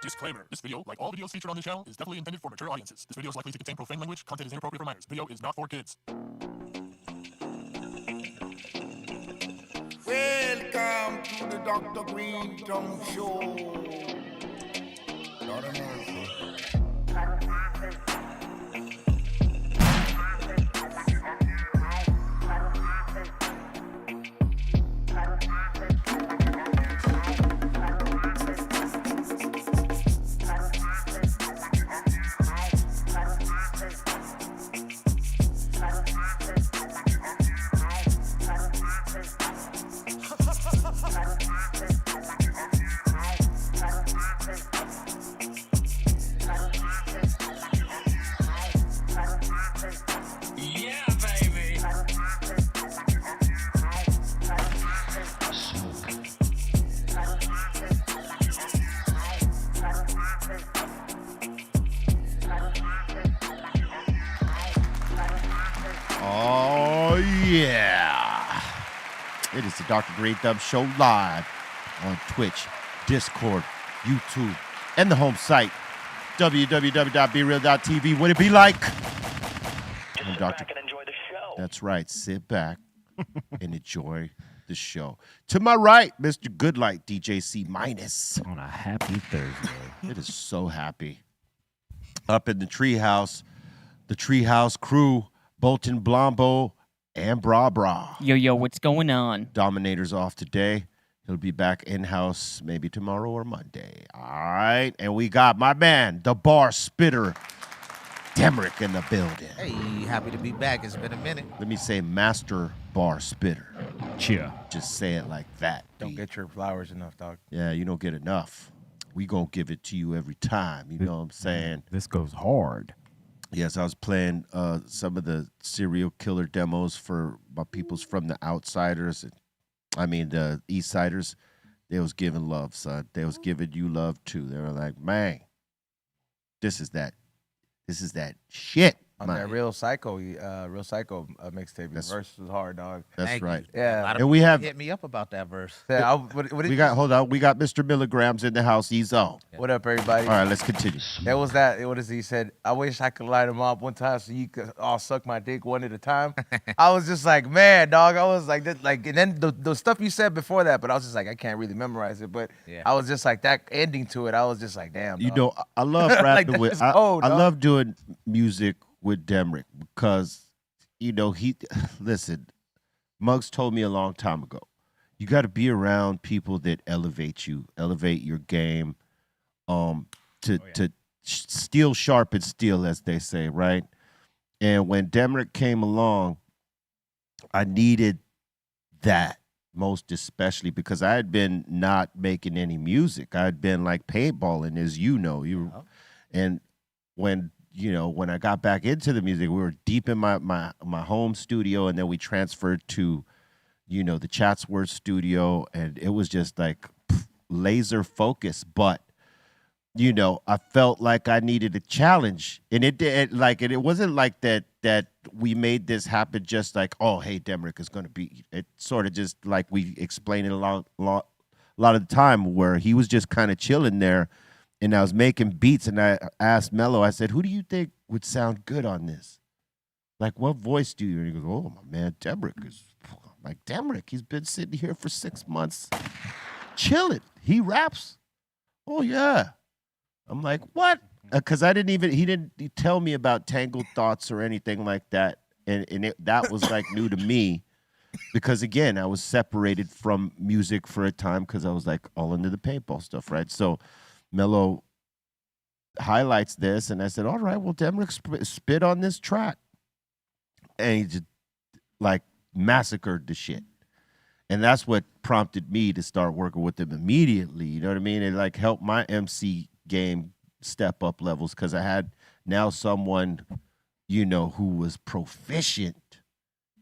Disclaimer. This video, like all videos featured on this channel, is definitely intended for mature audiences. This video is likely to contain profane language. Content is inappropriate for minors. Video is not for kids. Welcome to the Dr. Greenthumb Show. Lord of mercy. Oh, yeah. It is the Dr. Greenthumb Show live on Twitch, Discord, YouTube, and the home site, www.BREALTV. What it be like? I'm Dr. Back and enjoy the show. That's right. Sit back and enjoy the show. To my right, Mr. Goodlight, DJC minus. On a happy Thursday. It is so happy. Up in the treehouse crew, Bolton Blombo and Bra Bra. Yo, what's going on? Dominator's off today. He'll be back in-house maybe tomorrow or Monday. All right. And we got my man, the bar spitter, Demrick in the building. Hey, happy to be back. It's been a minute. Let me say master bar spitter. Cheer. Just say it like that. Don't B. get your flowers enough, dog. Yeah, you don't get enough. We gonna give it to you every time. You know what I'm saying? This goes hard. Yes, I was playing some of the serial killer demos for my peoples from the Outsiders. The East Siders. They was giving love, son. They was giving you love too. They were like, man, this is that shit. On man. that Real Psycho mixtape. The verse was hard, dog. That's Thank you. right. A Yeah. lot of And we people have- hit me up about that verse. Yeah, what We got Mr. Milligrams in the house. He's on. what up, everybody? All right, let's continue. That was that. What is he said? I wish I could light him up one time so you could all suck my dick one at a time. I was just like, man, dog. I was like, that, like, and then the stuff you said before that, but I was just like, I can't really memorize it. But Yeah. I was just like that ending to it. I was just like, damn. You dog. know, I love rapping Like, with. that's I cold, dog. love doing music with Demrick because, you know, listen. Muggs told me a long time ago, you got to be around people that elevate your game, to steel sharpen steel, as they say, right? And when Demrick came along, I needed that most especially because I had been not making any music. I had been like paintballing, as you know. And when I got back into the music, we were deep in my home studio, and then we transferred to, the Chatsworth studio, and it was just like laser focus. But, I felt like I needed a challenge, and it wasn't like that we made this happen just like, oh, hey, Demrick is going to be. It sort of just like we explained it a lot of the time, where he was just kind of chilling there. And I was making beats, and I asked Mello, I said, who do you think would sound good on this? Like, what voice do you? And he goes, oh, my man, Demrick is. I'm like, Demrick, he's been sitting here for 6 months, chilling. He raps. Oh, yeah. I'm like, what? Because he didn't tell me about Tangled Thoughts or anything like that. And that was like new to me. Because, again, I was separated from music for a time because I was like all into the paintball stuff, right? So Mello highlights this, and I said, all right, well, Demrick spit on this track. And he just, like, massacred the shit. And that's what prompted me to start working with him immediately. You know what I mean? It, like, helped my MC game step up levels because I had now someone, who was proficient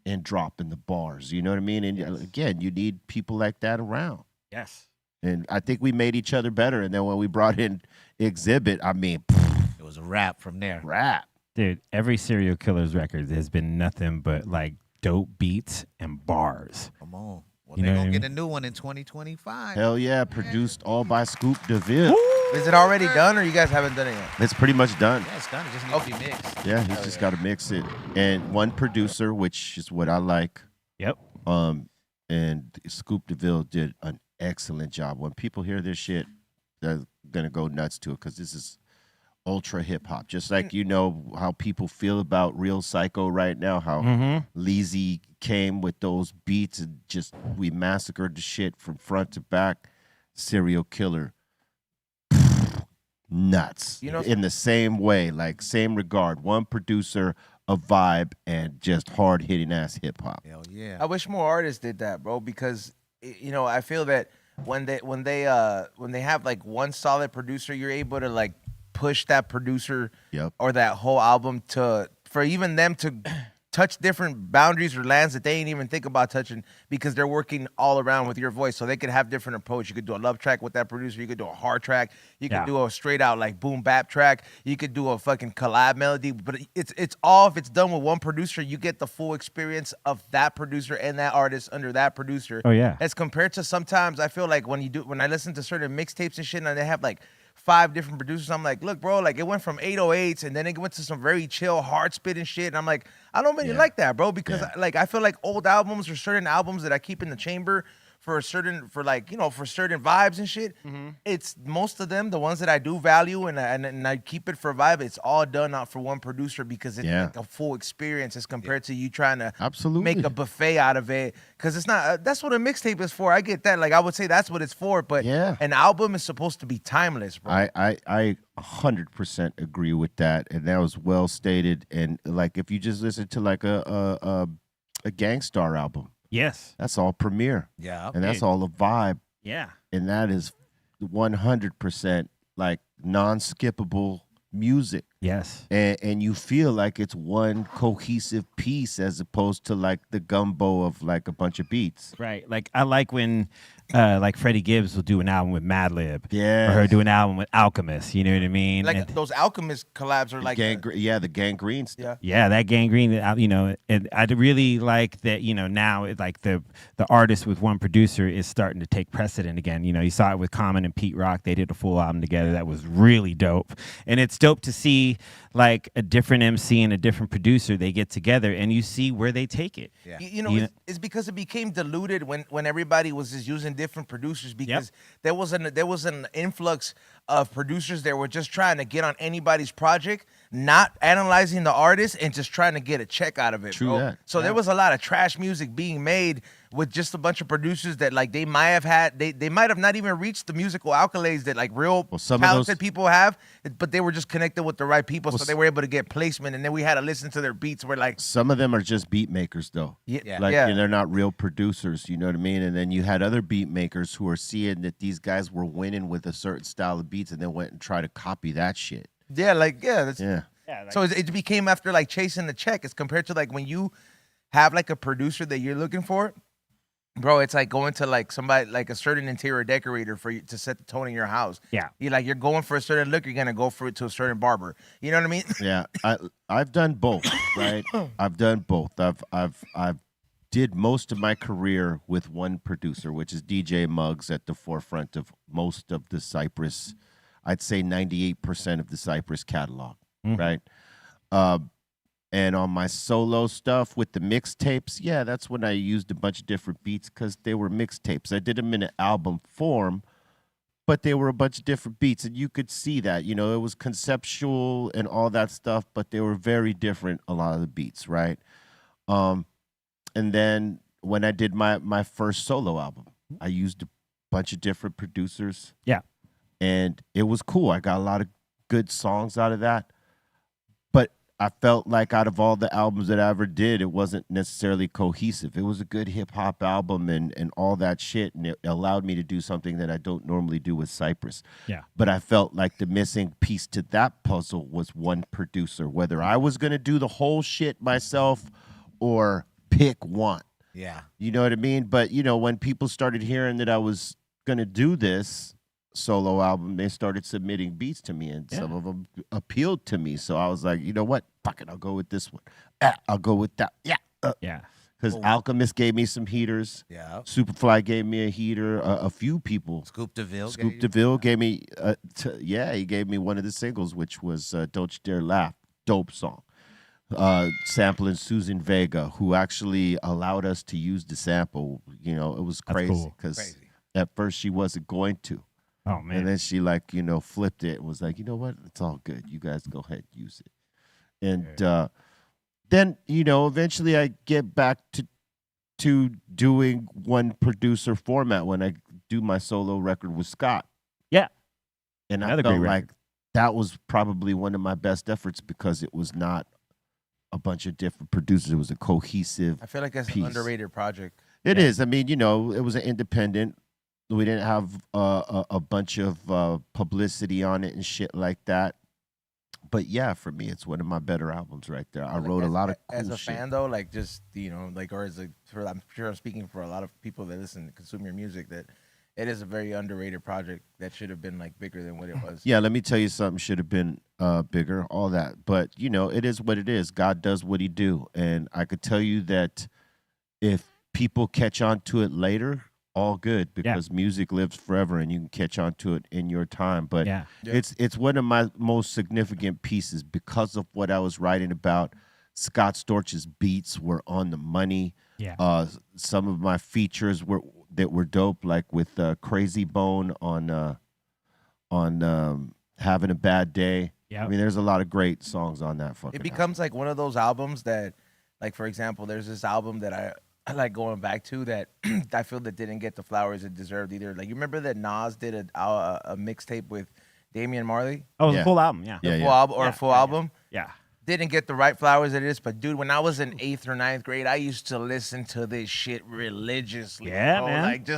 in dropping the bars. You know what I mean? And, again, you need people like that around. Yes. And I think we made each other better. And then when we brought in Exhibit, I mean, It was a wrap from there. rap. Dude, every serial killer's record has been nothing but like dope beats and bars. Come on. Well, You they're know gonna what I get a new one in 2025. Hell yeah, produced all by Scoop DeVille. Is it already done, or you guys haven't done it yet? It's pretty much done. Yeah, it's done. It just needs to be mixed. Yeah, he's just got to mix it. And one producer, which is what I like. Yep. And Scoop DeVille did an excellent job. When people hear this shit, they're gonna go nuts to it because this is ultra hip hop. Just like you know how people feel about Real Psycho right now, how Leezy came with those beats and just we massacred the shit from front to back. Serial Killer, nuts. You know- in the same way, like same regard. One producer, a vibe, and just hard hitting ass hip hop. Hell yeah. I wish more artists did that, bro, because you know, I feel that when they have like one solid producer, you're able to like push that producer Yep. or that whole album for even them to touch different boundaries or lands that they ain't even think about touching because they're working all around with your voice. So they could have different approach. You could do a love track with that producer. You could do a hard track. You could do a straight out like boom bap track. You could do a fucking collab melody. But it's all, if it's done with one producer, you get the full experience of that producer and that artist under that producer. Oh, yeah. As compared to sometimes I feel like when I listen to certain mixtapes and shit and they have like 5 different producers, I'm like, look, bro, like it went from 808s and then it went to some very chill, hard spitting shit. And I'm like, I don't really like that, bro, because I feel like old albums or certain albums that I keep in the chamber for certain vibes and shit. It's most of them, the ones that I do value and I keep it for vibe. It's all done out for one producer because it's like a full experience as compared to you trying to make a buffet out of it. Because it's not. That's what a mixtape is for. I get that. Like I would say that's what it's for. But an album is supposed to be timeless, bro. I 100% agree with that, and that was well stated. And like if you just listen to like a Gangstar album. Yes. That's all Premiere. Yeah. And that's all a vibe. Yeah. And that is 100% like non-skippable music. Yes. And you feel like it's one cohesive piece as opposed to like the gumbo of like a bunch of beats. Right. Like I like when like Freddie Gibbs will do an album with Madlib. Yeah. Or her do an album with Alchemist. You know what I mean? Like And- those Alchemist collabs are like the Gangrene stuff. yeah, that Gangrene, you know, and I really like that, you know, now it, like the artist with one producer is starting to take precedent again. You know, you saw it with Common and Pete Rock. They did a full album together. That was really dope. And it's dope to see like a different MC and a different producer, they get together and you see where they take it. Yeah. You know, it's because it became diluted when everybody was just using different producers because there was an influx of producers that were just trying to get on anybody's project, not analyzing the artist and just trying to get a check out of it. True bro. that. So there was a lot of trash music being made with just a bunch of producers that like they might have not even reached the musical accolades that like real some of talented those- people have, but they were just connected with the right people, so they were able to get placement, and then we had to listen to their beats. We're like, Some of them are just beat makers though. Yeah. Like Yeah. they're not real producers, you know what I mean? And then you had other beat makers who are seeing that these guys were winning with a certain style of beats and then went and tried to copy that shit. that's Yeah. So it became after like chasing the check as compared to like when you have like a producer that you're looking for, bro. It's like going to like somebody like a certain interior decorator for you to set the tone in your house. Yeah. You're going for a certain look, you're gonna go for it to a certain barber. You know what I mean? Yeah. I've done both, right? I've done both. I've did most of my career with one producer, which is DJ Muggs at the forefront of most of the Cypress, I'd say 98% of the Cypress catalog, right? And on my solo stuff with the mixtapes, yeah, that's when I used a bunch of different beats because they were mixtapes. I did them in an album form, but they were a bunch of different beats, and you could see that. You know, it was conceptual and all that stuff, but they were very different, a lot of the beats, right? And then when I did my first solo album, I used a bunch of different producers. Yeah. And it was cool. I got a lot of good songs out of that. But I felt like out of all the albums that I ever did, it wasn't necessarily cohesive. It was a good hip-hop album and all that shit, and it allowed me to do something that I don't normally do with Cypress. Yeah. But I felt like the missing piece to that puzzle was one producer, whether I was going to do the whole shit myself or pick one. Yeah. You know what I mean? But, you know, when people started hearing that I was going to do this solo album, they started submitting beats to me, and some of them appealed to me. So I was like, you know what? Fuck it, I'll go with this one. I'll go with that. Yeah. Yeah. Because Alchemist gave me some heaters. Yeah. Superfly gave me a heater. A few people. Scoop DeVille. Scoop DeVille gave me, he gave me one of the singles, which was "Don't You Dare Laugh," dope song. Sampling Susan Vega, who actually allowed us to use the sample. You know, it was crazy because at first she wasn't going to. Oh man! And then she flipped it and was like, you know what? It's all good. You guys go ahead, use it. And then eventually I get back to doing one producer format when I do my solo record with Scott. Yeah, and another I felt great like that was probably one of my best efforts because it was not a bunch of different producers. It was a cohesive. I feel like that's piece. an underrated project. It is. I mean, it was an independent. We didn't have a bunch of publicity on it and shit like that. But yeah, for me, it's one of my better albums right there. I wrote a lot of cool as a shit. fan though, like just or as I'm sure I'm speaking for a lot of people that listen and consume your music, that it is a very underrated project that should have been like bigger than what it was. Yeah, let me tell you something. Should have been bigger, all that. But it is what it is. God does what He do, and I could tell you that if people catch on to it later, all good, because music lives forever and you can catch on to it in your time. But it's one of my most significant pieces because of what I was writing about. Scott Storch's beats were on the money. Yeah. Some of my features were dope, like with Crazy Bone on Having a Bad Day. Yeah. I mean, there's a lot of great songs on that fucking It becomes like one of those albums that, like, for example, there's this album that I like going back to that I feel that didn't get the flowers it deserved either. Like, you remember that Nas did a mixtape with Damian Marley? Oh, it was a full album. Yeah. A full album or a full album? Yeah. Didn't get the right flowers it is, but dude, when I was in 8th or 9th grade, I used to listen to this shit religiously. Yeah, bro. man. Like,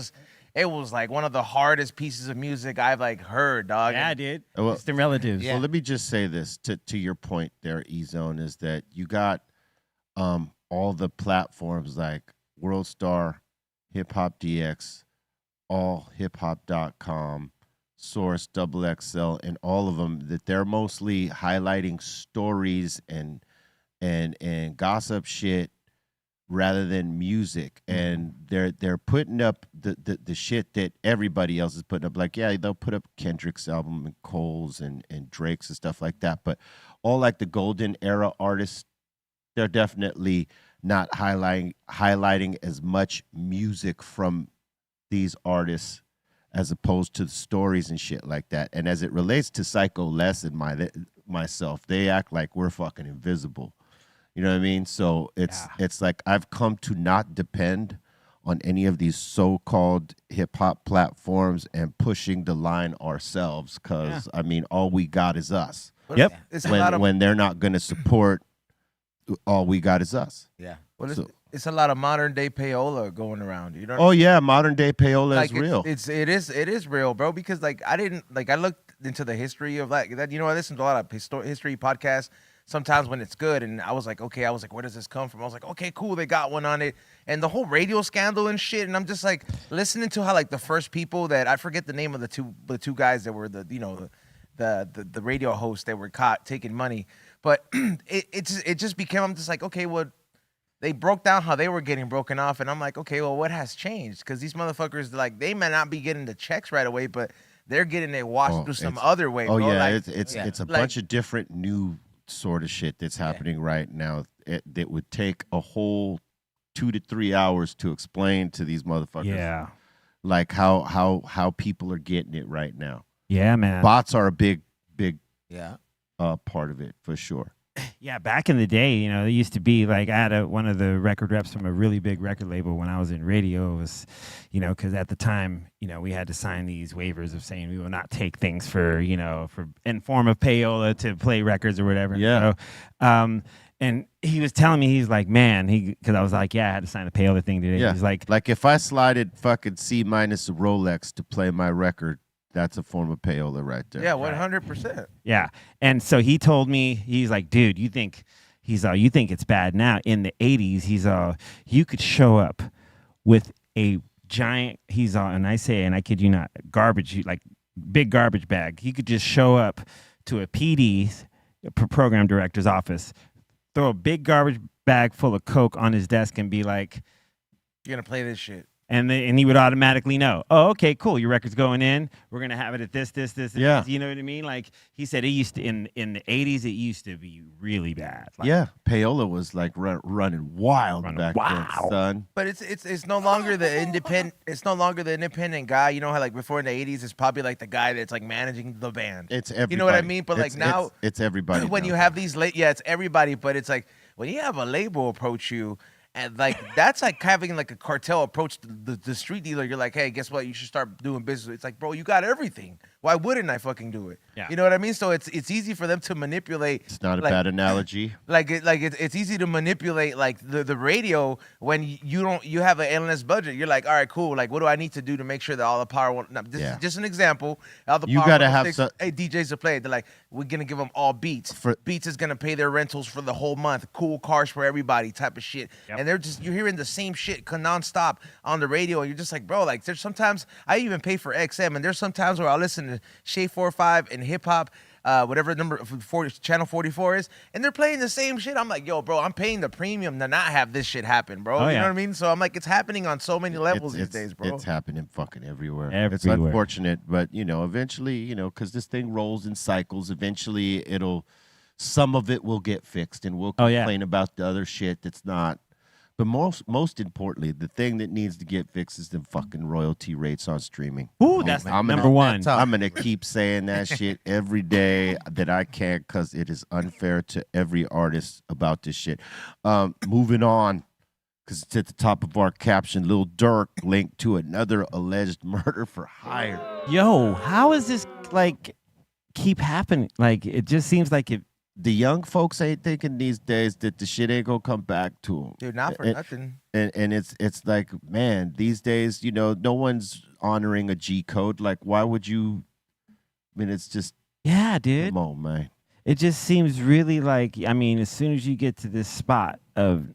it was like one of the hardest pieces of music I've like heard, dog. Yeah, And dude. Well, Distant relatives. Well, let me just say this to your point there, E-Zone, is that you got all the platforms like WorldStar, Hip Hop DX, allhiphop.com, Source, XXL, and all of them, that they're mostly highlighting stories and gossip shit rather than music. And they're putting up the shit that everybody else is putting up. Like, yeah, they'll put up Kendrick's album and Cole's and Drake's and stuff like that. But all like the golden era artists, they're definitely not highlighting as much music from these artists as opposed to the stories and shit like that. And as it relates to Psycho Les and myself, they act like we're fucking invisible. You know what I mean? So it's like I've come to not depend on any of these so-called hip-hop platforms and pushing the line ourselves, because, I mean, all we got is us. Yep. It's a lot of, When they're not going to support, all we got is us. Yeah. well, So- it's a lot of modern day payola going around. You know? Oh yeah, modern day payola Like, is real. It is real, bro. Because like I looked into the history of like that. I listen to a lot of history podcasts sometimes when it's good, and I was like, where does this come from? I was like, okay, cool, they got one on it, and the whole radio scandal and shit. And I'm just like listening to how like the first people that I forget the name of the two guys that were the radio hosts that were caught taking money, but it just became, I'm just like, okay, well, they broke down how they were getting broken off, and I'm like, okay, well, what has changed? Because these motherfuckers, like, they may not be getting the checks right away, but they're getting it washed through some other way. Oh bro. yeah, Like, it's a Like- bunch of different new sort of shit that's happening right now. That would take a whole 2 to 3 hours to explain to these motherfuckers. Yeah. Like how people are getting it right now. Yeah, man. Bots are a big Yeah. part of it for sure. Yeah, back in the day, it used to be like I had one of the record reps from a really big record label when I was in radio. It was, because at the time, we had to sign these waivers of saying we will not take things for in form of payola to play records or whatever. Yeah. So, and he was telling me, he's like, man, because I was like, yeah, I had to sign the payola thing today. Yeah. He's like if I slided fucking C- a Rolex to play my record, that's a form of payola right there. yeah, 100%. yeah. And so he told me, he's like, dude, you think it's bad now? In the 80s, you could show up with a giant, and I say, and I kid you not, garbage, like big garbage bag. He could just show up to a PD's program director's office, throw a big garbage bag full of coke on his desk and be like, You're gonna play this shit. and he would automatically know. Oh, okay, cool. Your record's going in. We're gonna have it at this, and Yeah. this. You know what I mean? Like he said, it used to in the 80s. It used to be really bad. Like, Yeah, payola was like running wild Running back wild. then, son. But it's no longer the independent. It's no longer the independent guy. You know how like before in the '80s, it's probably like the guy that's like managing the band. It's everybody. You know what I mean? But like It's- now, it's everybody. when now. you have these it's everybody. But it's like when you have a label approach you. And like that's like having like a cartel approach the street dealer. You're like, hey, guess what? You should start doing business. It's like, bro, you got everything. Why wouldn't I fucking do it? Yeah. You know what I mean? So it's easy for them to manipulate. It's not a like, bad analogy. It's easy to manipulate like the radio when you have an endless budget. You're like, all right, cool. Like, what do I need to do to make sure that all the power? This Yeah. is just an example. All the You power gotta have 106 hey DJs to play. They're like, we're gonna give them all beats. Beats is gonna pay their rentals for the whole month. Cool cars for everybody, type of shit. Yep. And you're hearing the same shit nonstop on the radio. And you're just like, bro, like there's sometimes I even pay for XM, and there's some times where I'll listen to Shay 45 and hip hop. Whatever number 40, channel 44 is, and they're playing the same shit. I'm like, yo, bro, I'm paying the premium to not have this shit happen, bro. Oh, you yeah. know what I mean? So I'm like, it's happening on so many levels these days, bro. It's happening fucking everywhere. It's Everywhere. unfortunate, but eventually, because this thing rolls in cycles. Eventually, some of it will get fixed, and we'll Oh, yeah. complain about the other shit that's not. But most importantly, the thing that needs to get fixed is the fucking royalty rates on streaming. Ooh, that's I'm number gonna- one. I'm gonna keep saying that shit every day that I can, because it is unfair to every artist about this shit. Moving on, because it's at the top of our caption. Lil Durk linked to another alleged murder for hire. Yo, how is this like keep happening? Like it just seems like it. The young folks ain't thinking these days that the shit ain't gonna come back to them. Dude, not for nothing. And it's like, man, these days, no one's honoring a G code. Like, why would you? I mean, it's just, Yeah, dude. come on, man. It just seems really like, I mean, as soon as you get to this spot of,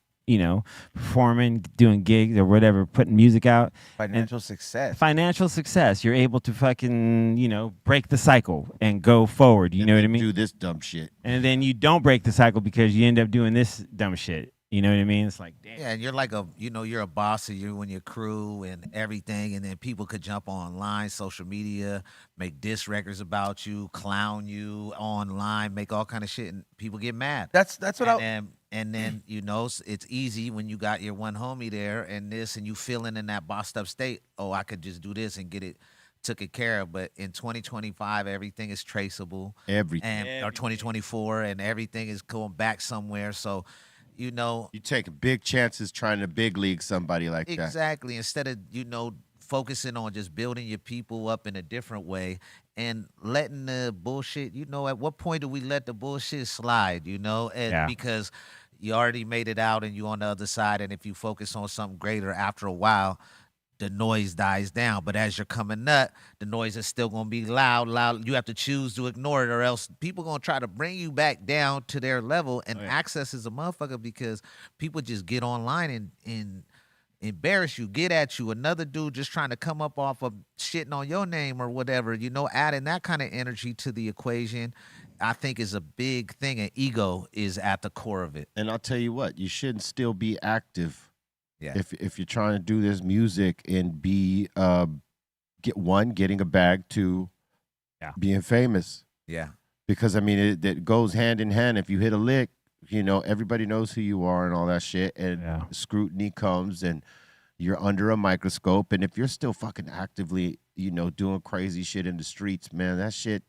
performing, doing gigs or whatever, putting music out, Financial success. financial success, you're able to fucking, break the cycle and go forward. You know what I mean? Do this dumb shit. And then you don't break the cycle because you end up doing this dumb shit. You know what I mean? It's like, damn. Yeah, and you're like you're a boss of you and your crew and everything, and then people could jump online, social media, make diss records about you, clown you online, make all kind of shit, and people get mad. That's what And then it's easy when you got your one homie there and you feeling in that bossed up state. Oh, I could just do this and get it took it care of. But in 2025, everything is traceable. Everything. Or 2024, and everything is going back somewhere. So, You take big chances trying to big league somebody like that. exactly. Instead of focusing on just building your people up in a different way and letting the bullshit. At what point do we let the bullshit slide? And Yeah. because you already made it out and you on the other side, and if you focus on something greater, after a while, the noise dies down. But as you're coming up, the noise is still gonna be loud. You have to choose to ignore it, or else people gonna try to bring you back down to their level. And access is a motherfucker because people just get online and embarrass you, get at you. Another dude just trying to come up off of shitting on your name or whatever. Adding that kind of energy to the equation, I think is a big thing. And ego is at the core of it. And I'll tell you what, you shouldn't still be active. Yeah. If you're trying to do this music and be getting a bag, to being famous. Yeah. Because I mean it goes hand in hand. If you hit a lick, everybody knows who you are and all that shit, and scrutiny comes and you're under a microscope. And if you're still fucking actively, doing crazy shit in the streets, man, that shit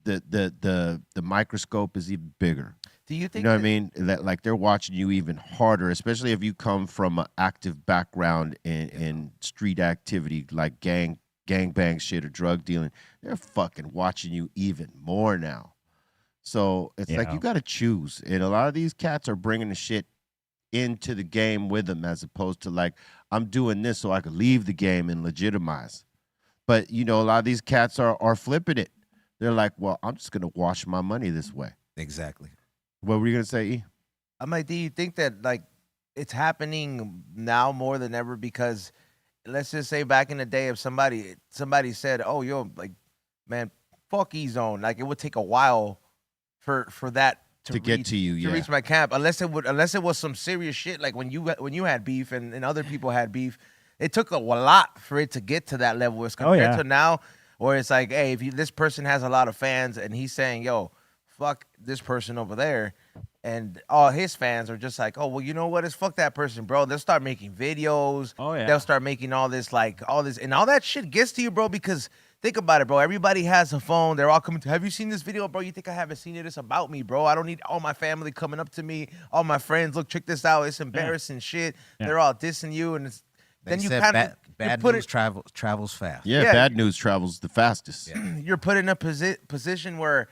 the microscope is even bigger. Do you think what I mean? That like they're watching you even harder, especially if you come from an active background in street activity like gang bang shit or drug dealing. They're fucking watching you even more now. So it's like you got to choose. And a lot of these cats are bringing the shit into the game with them, as opposed to like, I'm doing this so I could leave the game and legitimize. But, a lot of these cats are flipping it. They're like, well, I'm just going to wash my money this way. Exactly. What were you going to say, E? I'm like, do you think that like it's happening now more than ever? Because let's just say back in the day, if somebody said, "Oh, yo, like, man, fuck E-Zone," like it would take a while for that To get to you, to yeah. reach my camp. Unless it was some serious shit, like when you had beef and other people had beef, it took a lot for it to get to that level as compared to now, where it's like, hey, if this person has a lot of fans and he's saying, yo, fuck this person over there, and all his fans are just like, oh, well, you know what? It's fuck that person, bro. They'll start making videos. Oh, yeah. They'll start making all this, and all that shit gets to you, bro, because think about it, bro. Everybody has a phone. They're all coming to, have you seen this video, bro? You think I haven't seen it? It's about me, bro. I don't need all my family coming up to me, all my friends. Look, check this out. It's embarrassing shit. Yeah. They're all dissing you, and it's, They then you said kind of bad put news travels fast. Yeah, Yeah. bad news travels the fastest. you're put in a position where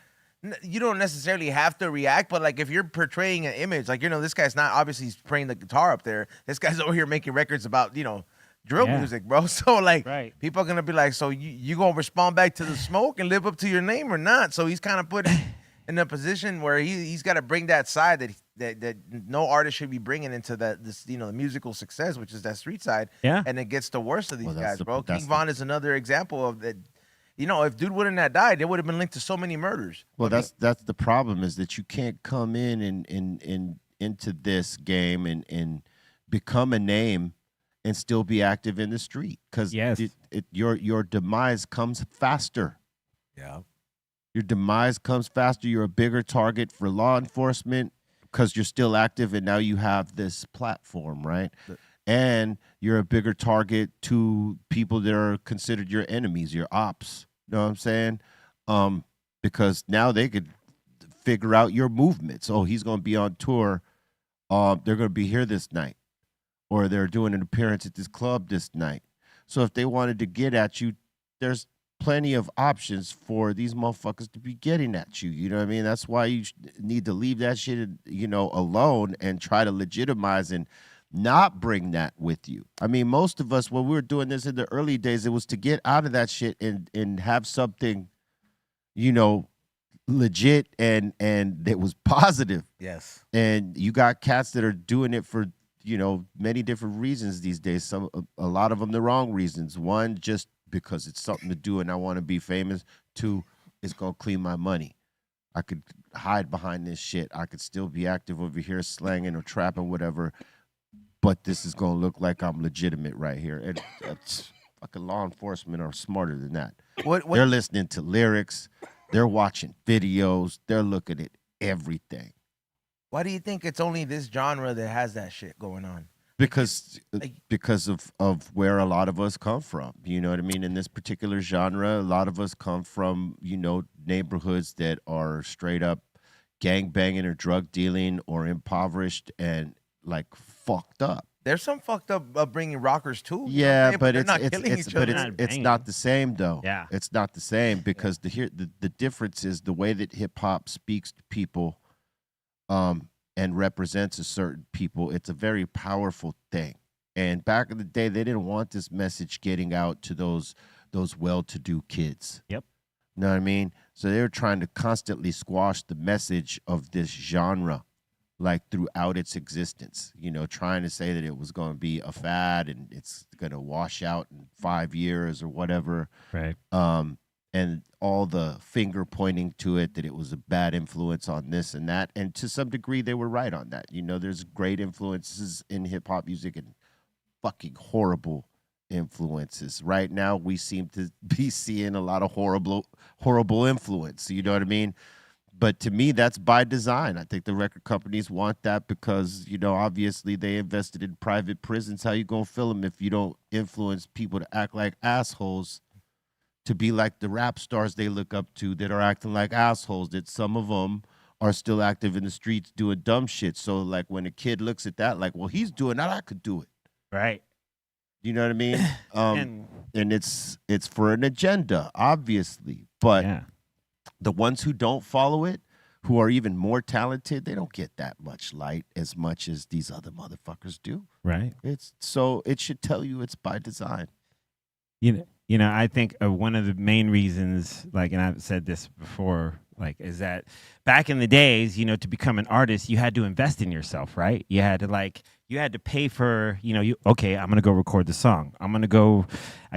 you don't necessarily have to react, but like if you're portraying an image, like, this guy's not obviously he's playing the guitar up there. This guy's over here making records about, drill Yeah. music, bro. So like Right. people are gonna be like, so you gonna respond back to the smoke and live up to your name or not? So he's kind of put in a position where he's got to bring that side that no artist should be bringing into this the musical success, which is that street side. Yeah. And it gets the worst of these Well, that's guys, the- bro. that's King the- Von is another example of that. If dude wouldn't have died, it would have been linked to so many murders. Well, that's the problem, is that you can't come in and into this game and become a name and still be active in the street, because Yes. your demise comes faster. Yeah. Your demise comes faster. You're a bigger target for law enforcement because you're still active, and now you have this platform, right? And you're a bigger target to people that are considered your enemies, your ops. You know what I'm saying? Because now they could figure out your movements. Oh, he's going to be on tour. They're going to be here this night, or they're doing an appearance at this club this night. So if they wanted to get at you, there's plenty of options for these motherfuckers to be getting at you. You know what I mean? That's why you need to leave that shit, alone, and try to legitimize and not bring that with you. I mean, most of us, when we were doing this in the early days, it was to get out of that shit and have something, legit and that was positive. Yes. And you got cats that are doing it for, many different reasons these days. A lot of them the wrong reasons. One, just because it's something to do and I want to be famous. Two, it's going to clean my money. I could hide behind this shit. I could still be active over here slanging or trapping, whatever. But this is going to look like I'm legitimate right here. And that's fucking law enforcement are smarter than that. What They're listening to lyrics. They're watching videos. They're looking at everything. Why do you think it's only this genre that has that shit going on? Because Like- of where a lot of us come from. You know what I mean? In this particular genre, a lot of us come from, neighborhoods that are straight up gang banging or drug dealing or impoverished and like fucked up. There's some fucked up upbringing rockers too. Yeah, but they're it's not it's killing it's each but other. it's not the same though. Yeah. It's not the same because the difference is the way that hip hop speaks to people and represents a certain people. It's a very powerful thing. And back in the day, they didn't want this message getting out to those well-to-do kids. Yep. You know what I mean? So they were trying to constantly squash the message of this genre, like throughout its existence, trying to say that it was going to be a fad and it's going to wash out in 5 years or whatever. Right. And all the finger pointing to it, that it was a bad influence on this and that. And to some degree, they were right on that. There's great influences in hip hop music and fucking horrible influences. Right now, we seem to be seeing a lot of horrible influence. You know what I mean? But to me, that's by design. I think the record companies want that because, obviously they invested in private prisons. How you gonna fill them if you don't influence people to act like assholes, to be like the rap stars they look up to that are acting like assholes, that some of them are still active in the streets doing dumb shit. So like when a kid looks at that, like, well, he's doing that, I could do it. Right. You know what I mean? And- And it's for an agenda, obviously. But Yeah. the ones who don't follow it, who are even more talented, they don't get that much light as much as these other motherfuckers do. Right. So it should tell you it's by design. I think one of the main reasons, like, and I've said this before, like, is that back in the days, to become an artist, you had to invest in yourself, right? You had to pay for, okay, I'm going to go record the song. I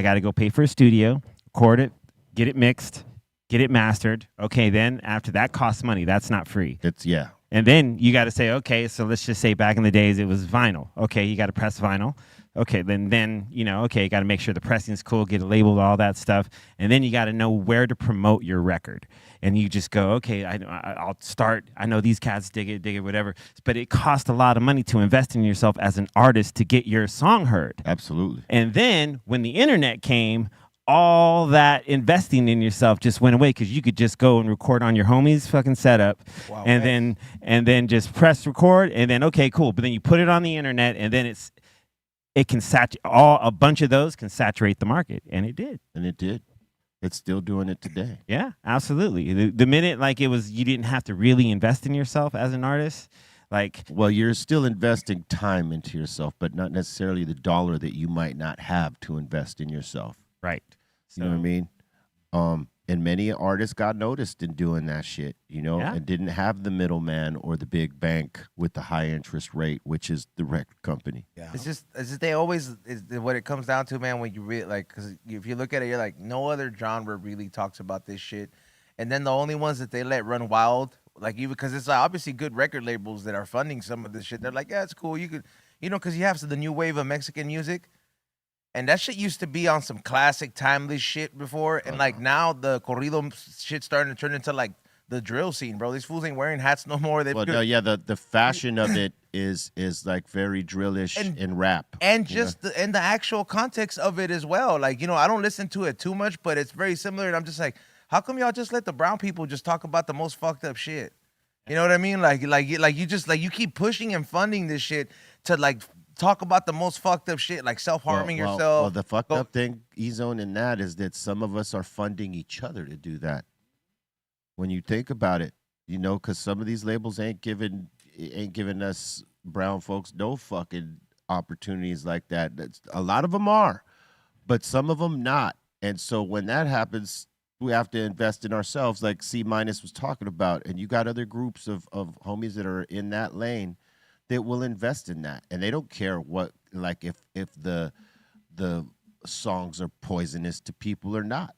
got to go pay for a studio, record it, get it mixed, get it mastered. Okay, then after that costs money. That's not free. It's And then you got to say, okay, so let's just say back in the days it was vinyl. Okay, you got to press vinyl. Okay, then you know, okay, you got to make sure the pressing's cool, get it labeled, all that stuff, and then you got to know where to promote your record. And you just go, okay, I'll start. I know these cats dig it, whatever. But it costs a lot of money to invest in yourself as an artist to get your song heard. Absolutely. And then when the internet came, all that investing in yourself just went away because you could just go and record on your homie's fucking setup, and then just press record, and then okay, cool. But then you put it on the internet, and then it can a bunch of those can saturate the market, and it did. And it did. It's still doing it today. Yeah, absolutely. The minute like it was, you didn't have to really invest in yourself as an artist. Like, well, you're still investing time into yourself, but not necessarily the dollar that you might not have to invest in yourself. Right. You know what I mean? And many artists got noticed in doing that shit, you know, and didn't have the middleman or the big bank with the high interest rate, which is the record company. Yeah. It's just they always is what it comes down to, man. When you really like, because if you look at it, you're like, no other genre really talks about this shit, and then the only ones that they let run wild, like even because it's obviously good record labels that are funding some of this shit. They're like, yeah, it's cool. You could, you know, because you have the new wave of Mexican music. And that shit used to be on some classic, timeless shit before. And, like, now the corrido shit's starting to turn into, like, the drill scene, bro. These fools ain't wearing hats no more. The fashion of it is like, very drillish and rap. And just the actual context of it as well. Like, you know, I don't listen to it too much, but it's very similar. And I'm just like, how come y'all just let the brown people just talk about the most fucked up shit? You know what I mean? Like you just, like, you keep pushing and funding this shit to, like, talk about the most fucked up shit, like self-harming yourself. Well, the fucked up thing, E-Zone, in that is that some of us are funding each other to do that. When you think about it, you know, because some of these labels ain't giving us brown folks no fucking opportunities like that. A lot of them are, but some of them not. And so when that happens, we have to invest in ourselves, like C- was talking about. And you got other groups of homies that are in that lane that will invest in that, and they don't care what, like, if the songs are poisonous to people or not,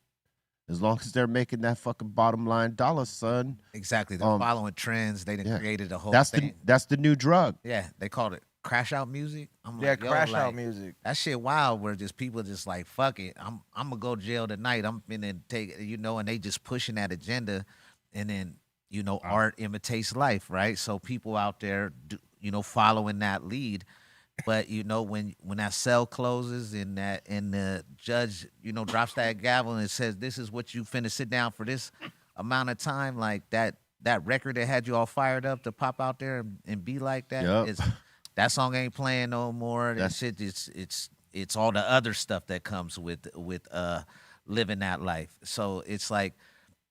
as long as they're making that fucking bottom line dollar, son. Exactly, they're following trends. They done created a whole thing. That's the new drug. Yeah, they called it crash out music. I'm like, crash out like, music. That shit wild. Where just people just like, fuck it, I'm gonna go to jail tonight. I'm gonna take, you know, and they just pushing that agenda, and then, you know, art imitates life, right? So people out there you know, following that lead. But, you know, when that cell closes and the judge, you know, drops that gavel and says, this is what you finna sit down for this amount of time, like that record that had you all fired up to pop out there and be like that, that song ain't playing no more. That shit, it's all the other stuff that comes with living that life. So it's like,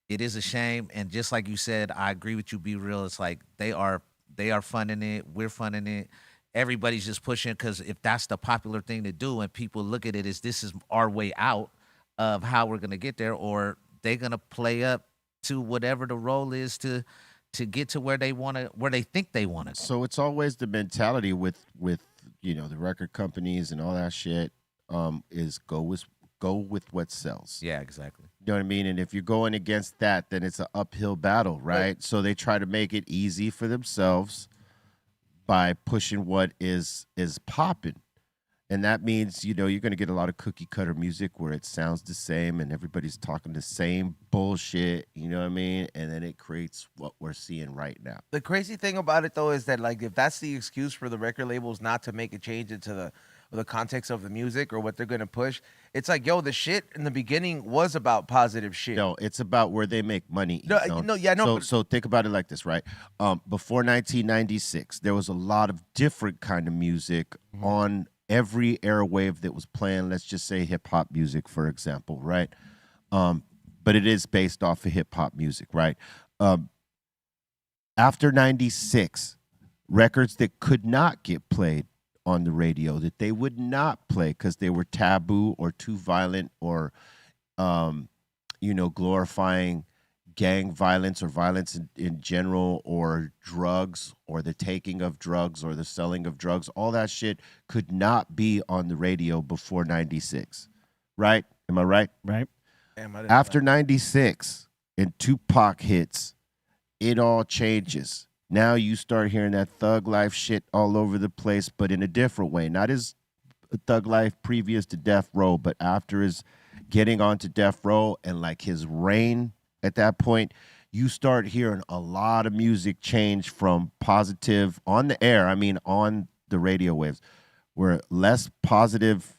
it is a shame. And just like you said, I agree with you, Be Real. It's like they are funding it. We're funding it. Everybody's just pushing, because if that's the popular thing to do and people look at it as this is our way out of how we're going to get there, or they're going to play up to whatever the role is to get to where they want to, where they think they want to. So it's always the mentality with you know, the record companies and all that shit, is go with what sells. Yeah, exactly. You know what I mean? And if you're going against that, then it's an uphill battle, right? So they try to make it easy for themselves by pushing what is popping. And that means, you know, you're going to get a lot of cookie cutter music where it sounds the same and everybody's talking the same bullshit, you know what I mean? And then it creates what we're seeing right now. The crazy thing about it, though, is that, like, if that's the excuse for the record labels not to make a change into the context of the music or what they're going to push, it's like, yo, the shit in the beginning was about positive shit. No, it's about where they make money. So think about it like this, right? Before 1996, there was a lot of different kind of music on every airwave that was playing. Let's just say hip hop music, for example, right? But it is based off of hip hop music, right? After 96, records that could not get played on the radio, that they would not play because they were taboo or too violent, or you know, glorifying gang violence or violence in general, or drugs, or the taking of drugs, or the selling of drugs. All that shit could not be on the radio before 96, right? Am I right? Right. After 96 and Tupac hits, it all changes. Now you start hearing that thug life shit all over the place, but in a different way. Not as thug life previous to Death Row, but after his getting onto Death Row and like his reign at that point, you start hearing a lot of music change from positive on the air, I mean on the radio waves, where less positive,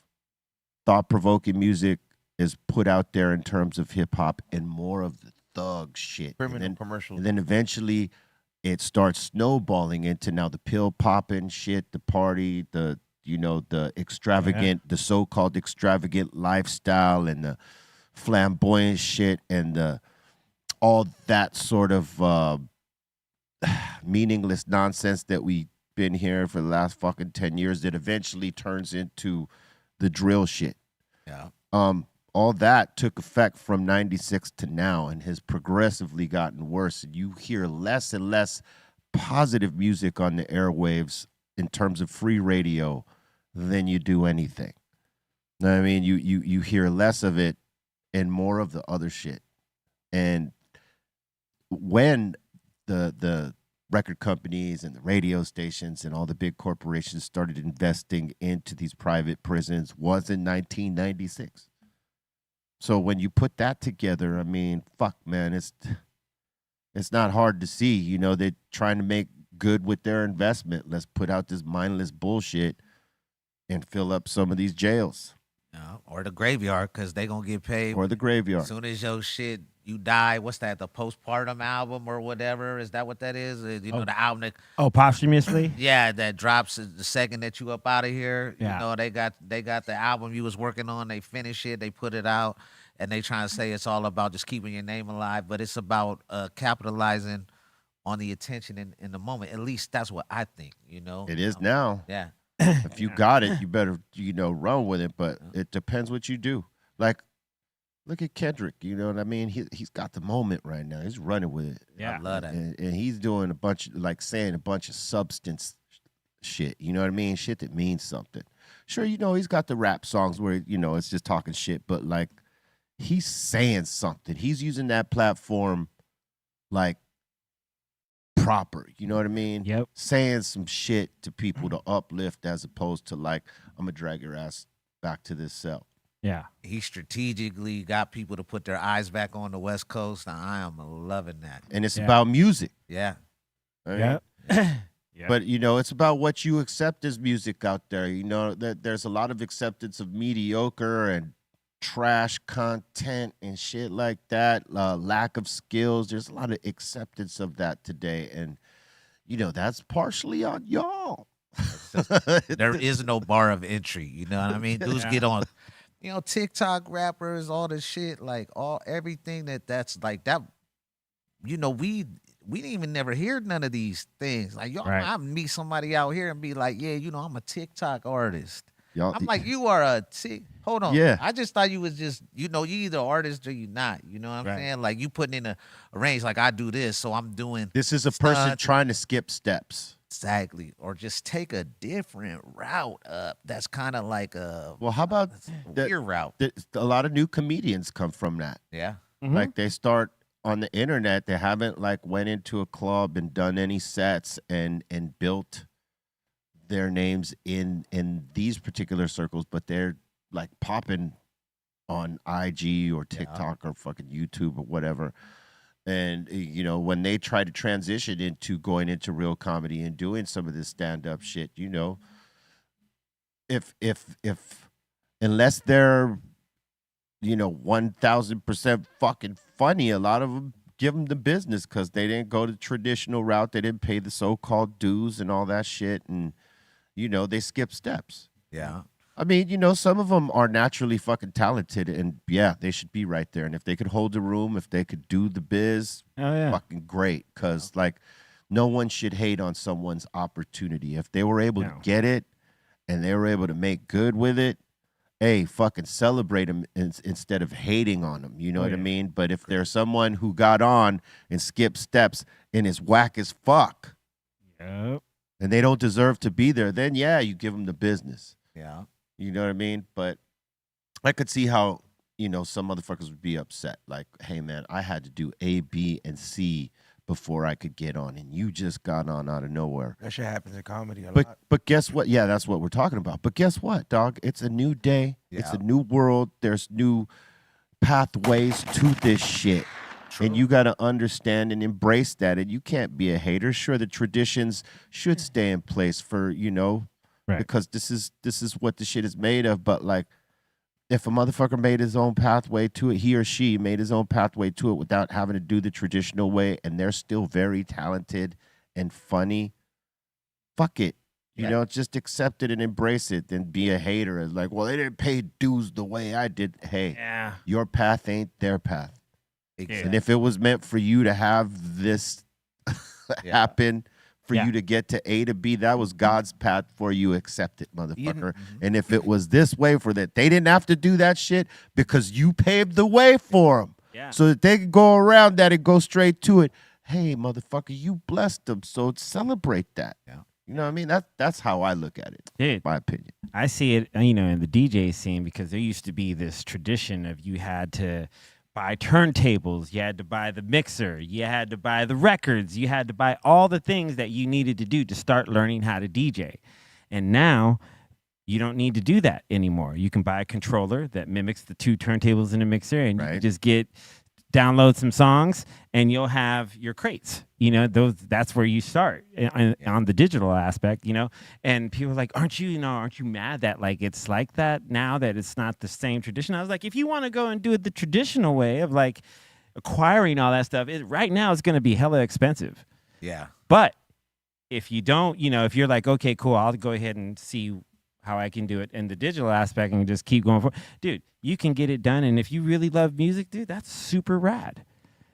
thought-provoking music is put out there in terms of hip-hop and more of the thug shit. Criminal commercials. And then eventually it starts snowballing into now the pill popping shit, the party, the the extravagant, the so-called extravagant lifestyle and the flamboyant shit and the all that sort of meaningless nonsense that we've been here for the last fucking 10 years that eventually turns into the drill shit. Yeah. All that took effect from 96 to now and has progressively gotten worse. And you hear less and less positive music on the airwaves in terms of free radio than you do anything. I mean, you hear less of it and more of the other shit. And when the record companies and the radio stations and all the big corporations started investing into these private prisons was in 1996. So when you put that together, I mean, fuck, man, it's not hard to see. They're trying to make good with their investment. Let's put out this mindless bullshit and fill up some of these jails. Or the graveyard, because they going to get paid. Or the graveyard. As soon as your shit, you die, what's that, the postpartum album or whatever? Is that what that is? The album that... Oh, posthumously? Yeah, that drops the second that you up out of here. Yeah. They got the album you was working on. They finish it. They put it out. And they trying to say it's all about just keeping your name alive. But it's about capitalizing on the attention in the moment. At least that's what I think, It is now. Yeah. If you got it, you better, run with it. But it depends what you do. Like, look at Kendrick. You know what I mean? He's got the moment right now. He's running with it. Yeah. I love that. And he's doing a bunch, saying a bunch of substance shit. You know what I mean? Shit that means something. Sure, he's got the rap songs where, it's just talking shit. But, he's saying something. He's using that platform, proper, you know what I mean? Yep. Saying some shit to people to uplift as opposed to I'm gonna drag your ass back to this cell. Yeah. He strategically got people to put their eyes back on the West Coast. Now, I am loving that. And it's about music. Yeah. Right? Yep. Yep. But it's about what you accept as music out there. That there's a lot of acceptance of mediocre and trash content and shit like that, lack of skills. There's a lot of acceptance of that today, and that's partially on y'all. There is no bar of entry, you know what I mean? Dudes get on TikTok rappers, all this shit, everything that's like that. We didn't even never hear none of these things. I meet somebody out here and be like, yeah, I'm a TikTok artist. I'm like, you are a hold on. Yeah. I just thought you was just, you either artist or you not. You know what I'm saying? Like you putting in a range, like I do this, so I'm doing. This is a person trying to skip steps. Exactly. Or just take a different route up. That's kind of like a. Well, how about weird route? A lot of new comedians come from that. Yeah. Mm-hmm. They start on the internet. They haven't went into a club and done any sets and built their names in these particular circles, but they're popping on IG or TikTok or fucking YouTube or whatever. And when they try to transition into going into real comedy and doing some of this stand-up shit, if unless they're 1000% fucking funny, a lot of them give them the business because they didn't go the traditional route. They didn't pay the so-called dues and all that shit, and they skip steps. Yeah. I mean, some of them are naturally fucking talented, and yeah, they should be right there. And if they could hold the room, if they could do the biz, fucking great. Because no one should hate on someone's opportunity. If they were able to get it, and they were able to make good with it, hey, fucking celebrate them instead of hating on them. You know what I mean? But if there's someone who got on and skipped steps and is whack as fuck, Yep. and they don't deserve to be there, then yeah, you give them the business. Yeah. You know what I mean? But I could see how, some motherfuckers would be upset. Like, hey, man, I had to do A, B, and C before I could get on, and you just got on out of nowhere. That shit happens in comedy a But lot. but guess what? Yeah, that's what we're talking about. But guess what, dog? It's a new day. It's a new world. There's new pathways to this shit. And you got to understand and embrace that. And you can't be a hater. Sure, the traditions should stay in place for, Right. because this is what the shit is made of. But like, if a motherfucker made his own pathway to it, he or she made his own pathway to it without having to do the traditional way, and they're still very talented and funny, fuck it. Just accept it and embrace it, and be a hater. It's like, well, they didn't pay dues the way I did. Hey, your path ain't their path. And if it was meant for you to have this happen, for you to get to A to B, that was God's path for you. Accept it, motherfucker. And if it was this way for that, they didn't have to do that shit because you paved the way for them. Yeah. So that they could go around that and go straight to it. Hey, motherfucker, you blessed them, so celebrate that. Yeah. You know what I mean? That's how I look at it. Dude, My opinion. I see it, in the DJ scene, because there used to be this tradition of you had to buy turntables, you had to buy the mixer, you had to buy the records, you had to buy all the things that you needed to do to start learning how to DJ. And now you don't need to do that anymore. You can buy a controller that mimics the two turntables in a mixer, and you can just download some songs, and you'll have your crates. That's where you start on the digital aspect, and people are like, aren't you mad that like it's like that now, that it's not the same tradition? I was like, if you want to go and do it the traditional way of like acquiring all that stuff, right now it's going to be hella expensive. Yeah. But if you don't, if you're like, okay, cool, I'll go ahead and see how I can do it in the digital aspect and just keep going forward. Dude, you can get it done. And if you really love music, dude, that's super rad.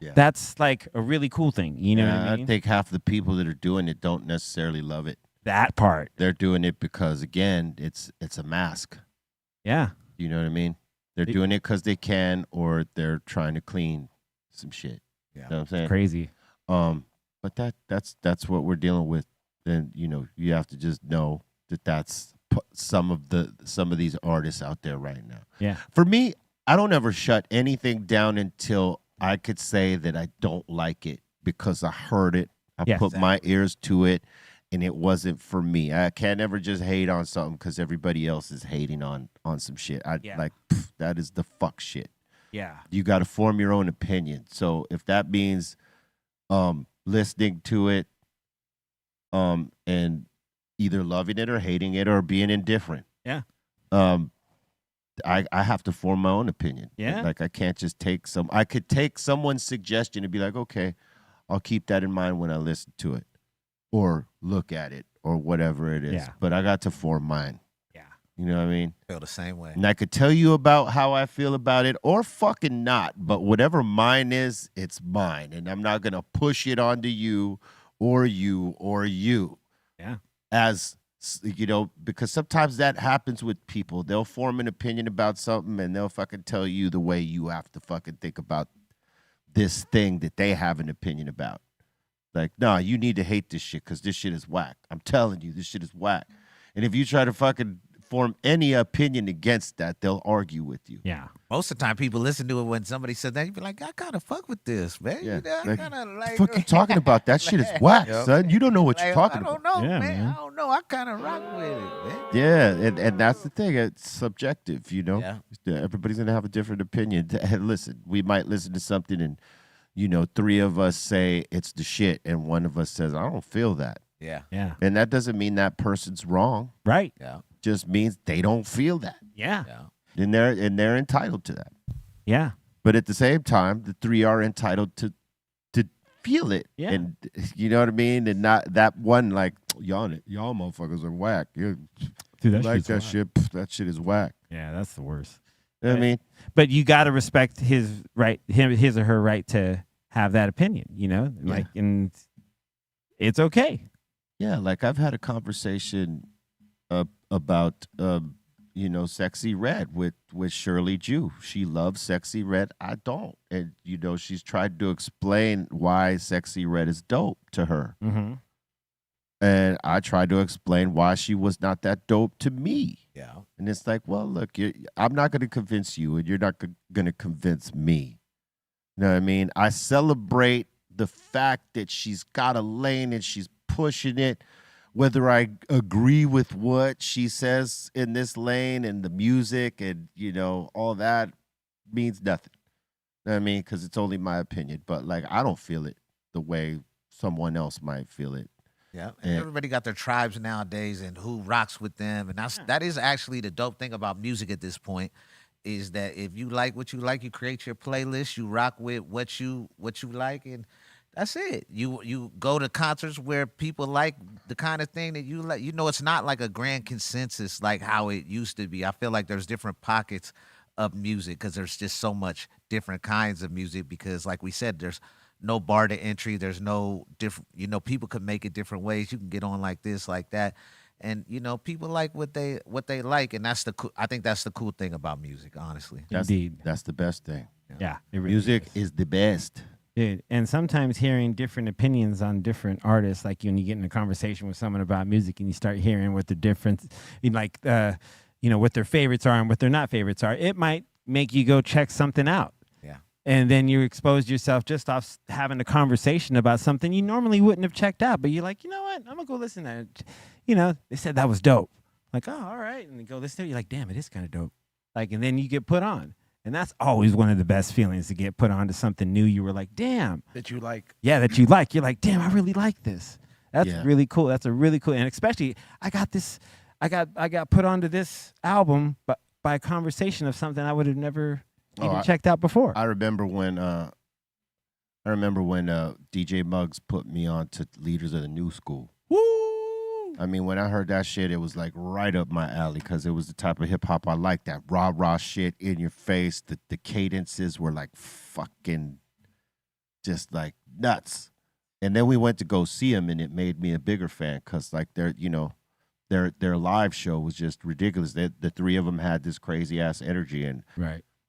Yeah. That's like a really cool thing. You know what I mean? I think half the people that are doing it don't necessarily love it. That part. They're doing it because, again, it's a mask. Yeah. You know what I mean? They're doing it because they can, or they're trying to clean some shit. Yeah. You know what I'm saying? It's crazy. But that's what we're dealing with. Then, you have to just know that that's some of these artists out there right now. Yeah. For me, I don't ever shut anything down until I could say that I don't like it because I heard it. I put my ears to it, and it wasn't for me. I can't ever just hate on something because everybody else is hating on some shit. That is the fuck shit. Yeah. You got to form your own opinion. So if that means listening to it and either loving it or hating it or being indifferent. Yeah. I have to form my own opinion. Yeah. Like I can't just I could take someone's suggestion and be like, okay, I'll keep that in mind when I listen to it or look at it or whatever it is. Yeah. But I got to form mine. Yeah. You know what I mean? Feel the same way. And I could tell you about how I feel about it or fucking not. But whatever mine is, it's mine. And I'm not going to push it onto you or you or you. Yeah. Because sometimes that happens with people. They'll form an opinion about something and they'll fucking tell you the way you have to fucking think about this thing that they have an opinion about. Like, nah, you need to hate this shit because this shit is whack. I'm telling you, this shit is whack. And if you try to fucking form any opinion against that, they'll argue with you. Yeah. Most of the time, people listen to it when somebody said that. You be like, I kind of fuck with this, man. Yeah. I kind of like. Fuck you talking about? That shit is whack, son. You don't know what you're talking about. I don't know, Yeah, man. man. I don't know. I kind of rock with it, man. Yeah, and that's the thing. It's subjective, Yeah. Everybody's going to have a different opinion. Listen, we might listen to something and, three of us say it's the shit and one of us says, I don't feel that. Yeah. Yeah. And that doesn't mean that person's wrong. Right. Yeah. Just means they don't feel that. Yeah. Yeah. And they're entitled to that. Yeah. But at the same time, the three are entitled to feel it. Yeah. And you know what I mean? And not that one like, y'all motherfuckers are whack. You Dude, that like shit's that whack. shit. That shit is whack. Yeah, that's the worst. You know what I mean? But you got to respect his or her right to have that opinion, like, and it's okay. Yeah, like I've had a conversation about Sexy Red with Shirley Jew. She loves Sexy Red. I don't. And she's tried to explain why Sexy Red is dope to her. Mm-hmm. And I tried to explain why she was not that dope to me. Yeah. And it's like, well, look, I'm not going to convince you, and you're not going to convince me. You know what I mean? I celebrate the fact that she's got a lane and she's pushing it, whether I agree with what she says in this lane and the music and, you know, all that means nothing. You know what I mean? Because it's only my opinion. But, like, I don't feel it the way someone else might feel it. Yeah, and everybody got their tribes nowadays and who rocks with them. And that is actually the dope thing about music at this point is that if you like what you like, you create your playlist, you rock with what you like, and that's it. You go to concerts where people like the kind of thing that you like. You know, it's not like a grand consensus like how it used to be. I feel like there's different pockets of music because there's just so much different kinds of music because, like we said, there's no bar to entry. There's no different, you know, people could make it different ways. You can get on like this, like that. And, you know, people like what they like. And that's I think that's the cool thing about music, honestly. Indeed. That's the best thing. Yeah. It really Music is the best. Dude, and sometimes hearing different opinions on different artists, like when you get in a conversation with someone about music and you start hearing what the difference, like, you know, what their favorites are and what their not favorites are, it might make you go check something out. And then you expose yourself just off having a conversation about something you normally wouldn't have checked out. But you're like, you know what? I'm going to go listen to it. You know, they said that was dope. Like, oh, all right. And you go listen to it. You're like, damn, it is kind of dope. Like, and then you get put on. And that's always one of the best feelings to get put on to something new. You were like, damn. That you like. Yeah, that you like. You're like, damn, I really like this. That's really cool. That's a really cool. And especially, I got put onto this album by a conversation of something I would have never even checked out before. I remember when DJ Muggs put me on to Leaders of the New School. Woo! I mean, when I heard that shit, it was like right up my alley because it was the type of hip hop I like. That rah shit in your face. The cadences were like fucking just like nuts. And then we went to go see him, and it made me a bigger fan because like their live show was just ridiculous. The three of them had this crazy ass energy, and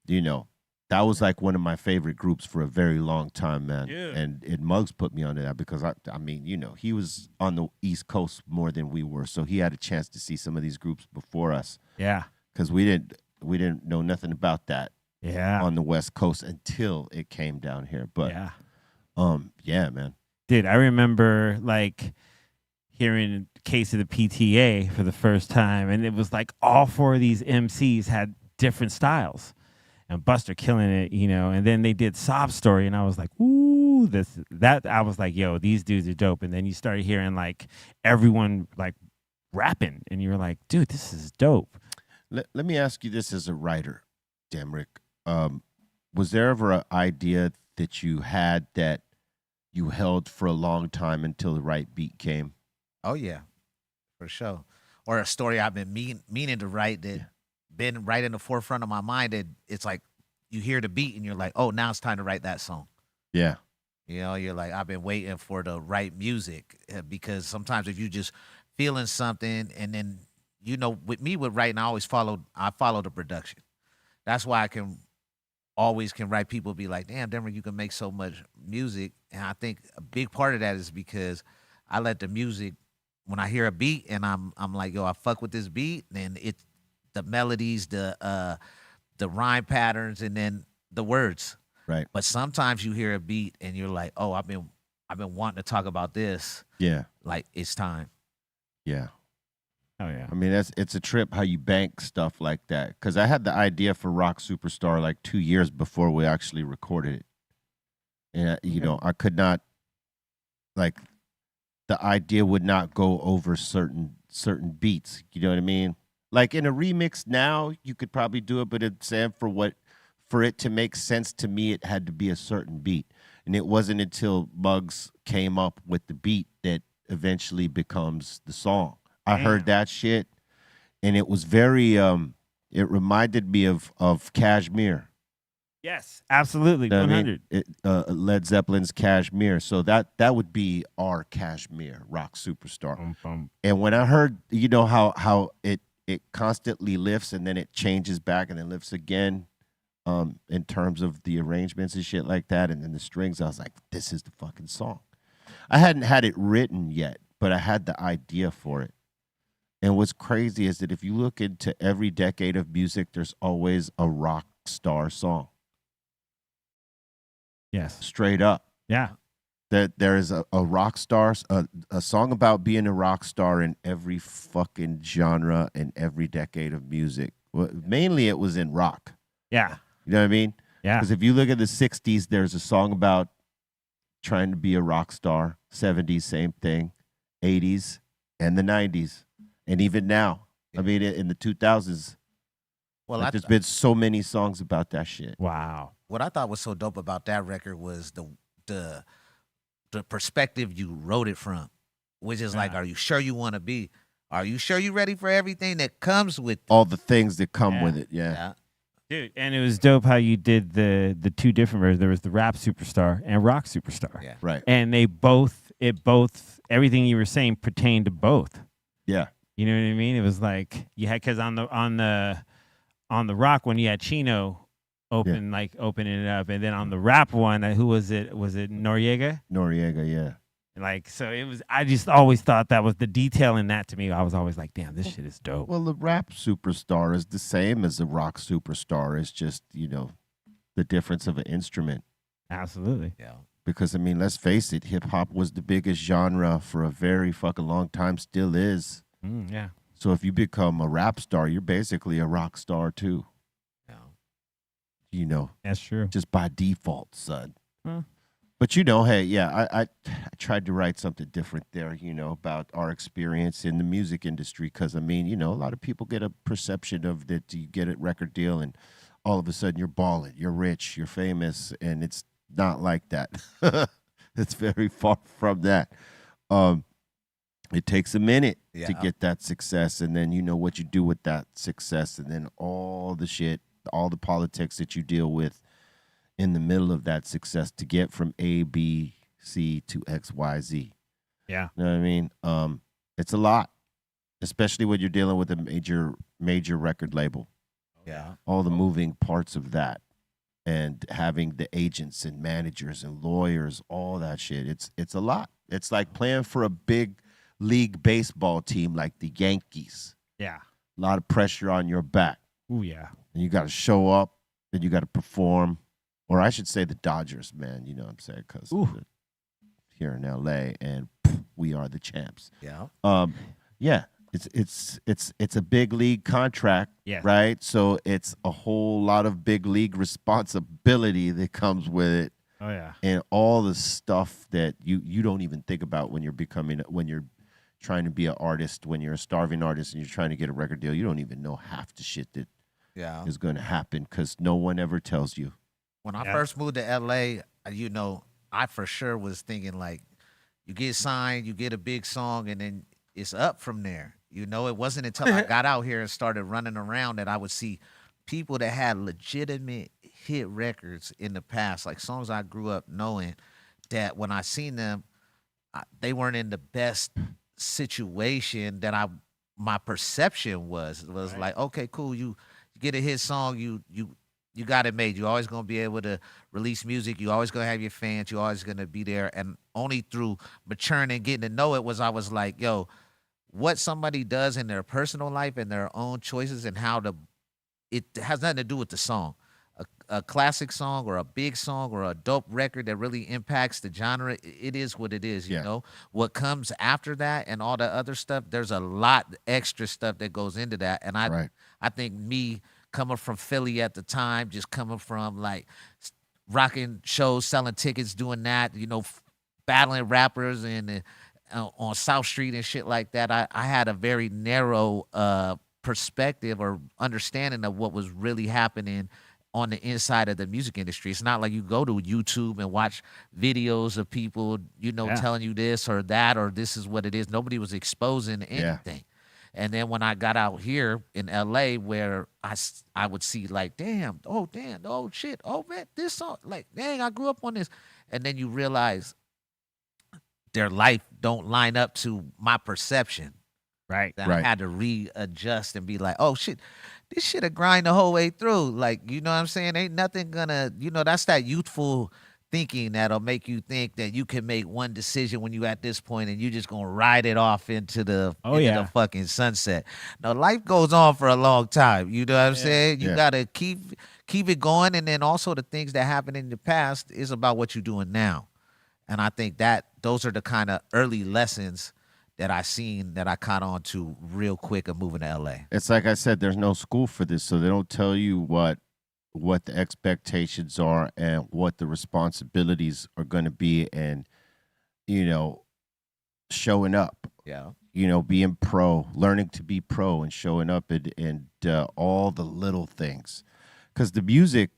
you know, that was like one of my favorite groups for a very long time, man. Yeah. And Muggs put me onto that because I mean, you know, he was on the East Coast more than we were, so he had a chance to see some of these groups before us. Yeah, because we didn't know nothing about that. Yeah, on the West Coast until it came down here. But yeah, man. Dude, I remember like hearing Case of the PTA for the first time, and it was like all four of these MCs had different styles. And Buster killing it, you know, and then they did Sob Story, and I was like, ooh, I was like, yo, these dudes are dope. And then you started hearing like everyone like rapping, and you were like, dude, this is dope. Let me ask you this as a writer, Demrick. Was there ever an idea that you had that you held for a long time until the right beat came? Oh, yeah, for sure. Or a story I've been meaning to write that been right in the forefront of my mind, that it's like you hear the beat and you're like, oh, now it's time to write that song. Yeah. You know, you're like, I've been waiting for the right music because sometimes if you just feeling something and then, you know, with writing, I follow the production. That's why I always can write. People be like, damn, Denver, you can make so much music. And I think a big part of that is because I let the music, when I hear a beat and I'm like, yo, I fuck with this beat, and it's the melodies, the rhyme patterns, and then the words. Right. But sometimes you hear a beat and you're like, oh, I've been wanting to talk about this. Yeah. Like it's time. Yeah. Oh yeah. I mean, it's a trip how you bank stuff like that. Because I had the idea for Rock Superstar like 2 years before we actually recorded it, and you know, I could not, like, the idea would not go over certain beats. You know what I mean? Like in a remix now, you could probably do it, but for it to make sense to me, it had to be a certain beat. And it wasn't until Muggs came up with the beat that eventually becomes the song. I heard that shit, and it was very, it reminded me of Kashmir. Yes, absolutely, 100. I mean? Led Zeppelin's Kashmir. So that would be our Kashmir, Rock Superstar. And when I heard, you know, how it constantly lifts and then it changes back and then lifts again, in terms of the arrangements and shit like that, and then the strings, I was like, this is the fucking song. I hadn't had it written yet, but I had the idea for it. And what's crazy is that if you look into every decade of music, there's always a rock star song. Yes. Straight up. Yeah. that there is a rock star, a song about being a rock star in every fucking genre and every decade of music. Well, mainly it was in rock. Yeah. You know what I mean? Yeah. Because if you look at the 60s, there's a song about trying to be a rock star. 70s, same thing. 80s and the 90s. And even now, I mean, in the 2000s, Well, like, there's been so many songs about that shit. Wow. what I thought was so dope about that record was the perspective you wrote it from, which is like, Yeah. are you sure you want to be? Are you sure you ready for everything that comes with? All the things that come Yeah. with it. Yeah. Yeah. Dude, and it was dope how you did the two different versions. There was the rap superstar and rock superstar. Yeah. Right. And everything you were saying pertained to both. Yeah. You know what I mean? It was like you had, because on the rock one you had Chino opening it up, and then on the rap one, who was it? Was it Noriega? Noriega, yeah. Like, so it was. I just always thought that was the detail in that to me. I was always like, damn, this shit is dope. Well, the rap superstar is the same as the rock superstar. It's just, the difference of an instrument. Absolutely. Yeah. Because, I mean, let's face it, hip hop was the biggest genre for a very fucking long time, still is. Yeah. So if you become a rap star, you're basically a rock star too. Yeah. That's true. Just by default, son. Huh. But hey, yeah, I tried to write something different there, about our experience in the music industry. Because, I mean, a lot of people get a perception of that you get a record deal and all of a sudden you're balling, you're rich, you're famous, and it's not like that. It's very far from that. It takes a minute to Yeah. get that success, and then what you do with that success, and then all the shit, all the politics that you deal with in the middle of that success to get from A, B, C to X, Y, Z. Yeah. You know what I mean? It's a lot, especially when you're dealing with a major record label. Yeah. All the moving parts of that, and having the agents and managers and lawyers, all that shit. It's a lot. It's like playing for a big league baseball team like the Yankees. Yeah. A lot of pressure on your back. Ooh, yeah. And you got to show up, and you got to perform. Or I should say the Dodgers, man. You know what I'm saying? Because here in L.A., and we are the champs. Yeah. Yeah, it's a big league contract, Yeah. right? So it's a whole lot of big league responsibility that comes with it, Oh, yeah. and all the stuff that you don't even think about when you're trying to be an artist, when you're a starving artist and you're trying to get a record deal. You don't even know half the shit that Yeah. is going to happen because no one ever tells you. When I Yeah. first moved to LA, I for sure was thinking like, you get signed, you get a big song, and then it's up from there. It wasn't until I got out here and started running around that I would see people that had legitimate hit records in the past, like songs I grew up knowing, that when I seen them, they weren't in the best situation that my perception was Right. like, okay, cool, you get a hit song, you got it made. You're always gonna be able to release music. You always gonna have your fans. You're always gonna be there. And only through maturing and getting to know it I was like, yo, what somebody does in their personal life and their own choices and it has nothing to do with the song. A classic song or a big song or a dope record that really impacts the genre, it is what it is, Yeah. What comes after that and all the other stuff, there's a lot extra stuff that goes into that. And Right. I think me coming from Philly at the time, just coming from like rocking shows, selling tickets, doing that, battling rappers and on South Street and shit like that, I had a very narrow perspective or understanding of what was really happening on the inside of the music industry. It's not like you go to YouTube and watch videos of people, Yeah. telling you this or that or this is what it is. Nobody was exposing anything. And then when I got out here in LA, where I would see like, damn, oh shit, oh man, this song, like, dang, I grew up on this. And then you realize their life don't line up to my perception. Right. That Right. I had to readjust and be like, oh shit, this shit a grind the whole way through. Like, you know what I'm saying? Ain't nothing gonna, that's that youthful thinking that'll make you think that you can make one decision when you at this point and you just gonna ride it off into the the fucking sunset. No, life goes on for a long time. You know what I'm saying? You Yeah. gotta keep it going, and then also the things that happened in the past is about what you're doing now. And I think that those are the kind of early lessons that I seen that I caught on to real quick of moving to LA. It's like I said, there's no school for this, so they don't tell you what the expectations are and what the responsibilities are going to be, and showing up. Yeah. Being pro, learning to be pro, and showing up, and all the little things, because the music,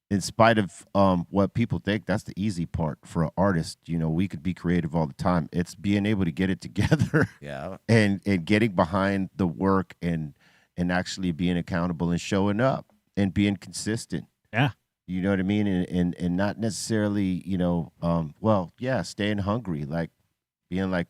in spite of what people think, that's the easy part for an artist. We could be creative all the time. It's being able to get it together, Yeah. and getting behind the work, and actually being accountable and showing up and being consistent. Yeah. You know what I mean? And not necessarily, staying hungry, like being like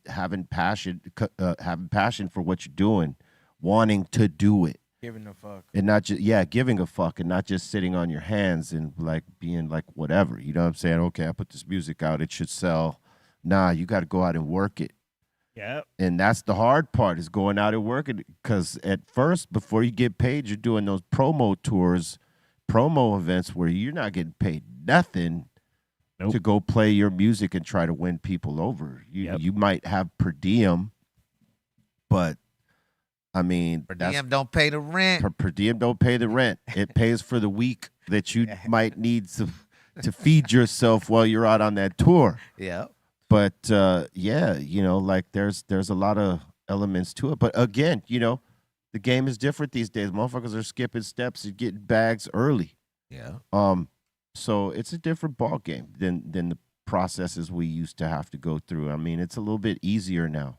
having passion for what you're doing, wanting to do it. Giving a fuck. And not just, giving a fuck, and not just sitting on your hands and like being like whatever. You know what I'm saying? Okay, I put this music out, it should sell. Nah, you got to go out and work it. Yep. And that's the hard part, is going out and working it. Because at first, before you get paid, you're doing those promo tours, promo events where you're not getting paid nothing to go play your music and try to win people over. You might have per diem, but I mean, Per diem don't pay the rent. Per diem don't pay the rent. It pays for the week that you might need to feed yourself while you're out on that tour. Yeah. But like there's a lot of elements to it. But again, the game is different these days. Motherfuckers are skipping steps and getting bags early. Yeah. So it's a different ball game than the processes we used to have to go through. I mean, it's a little bit easier now.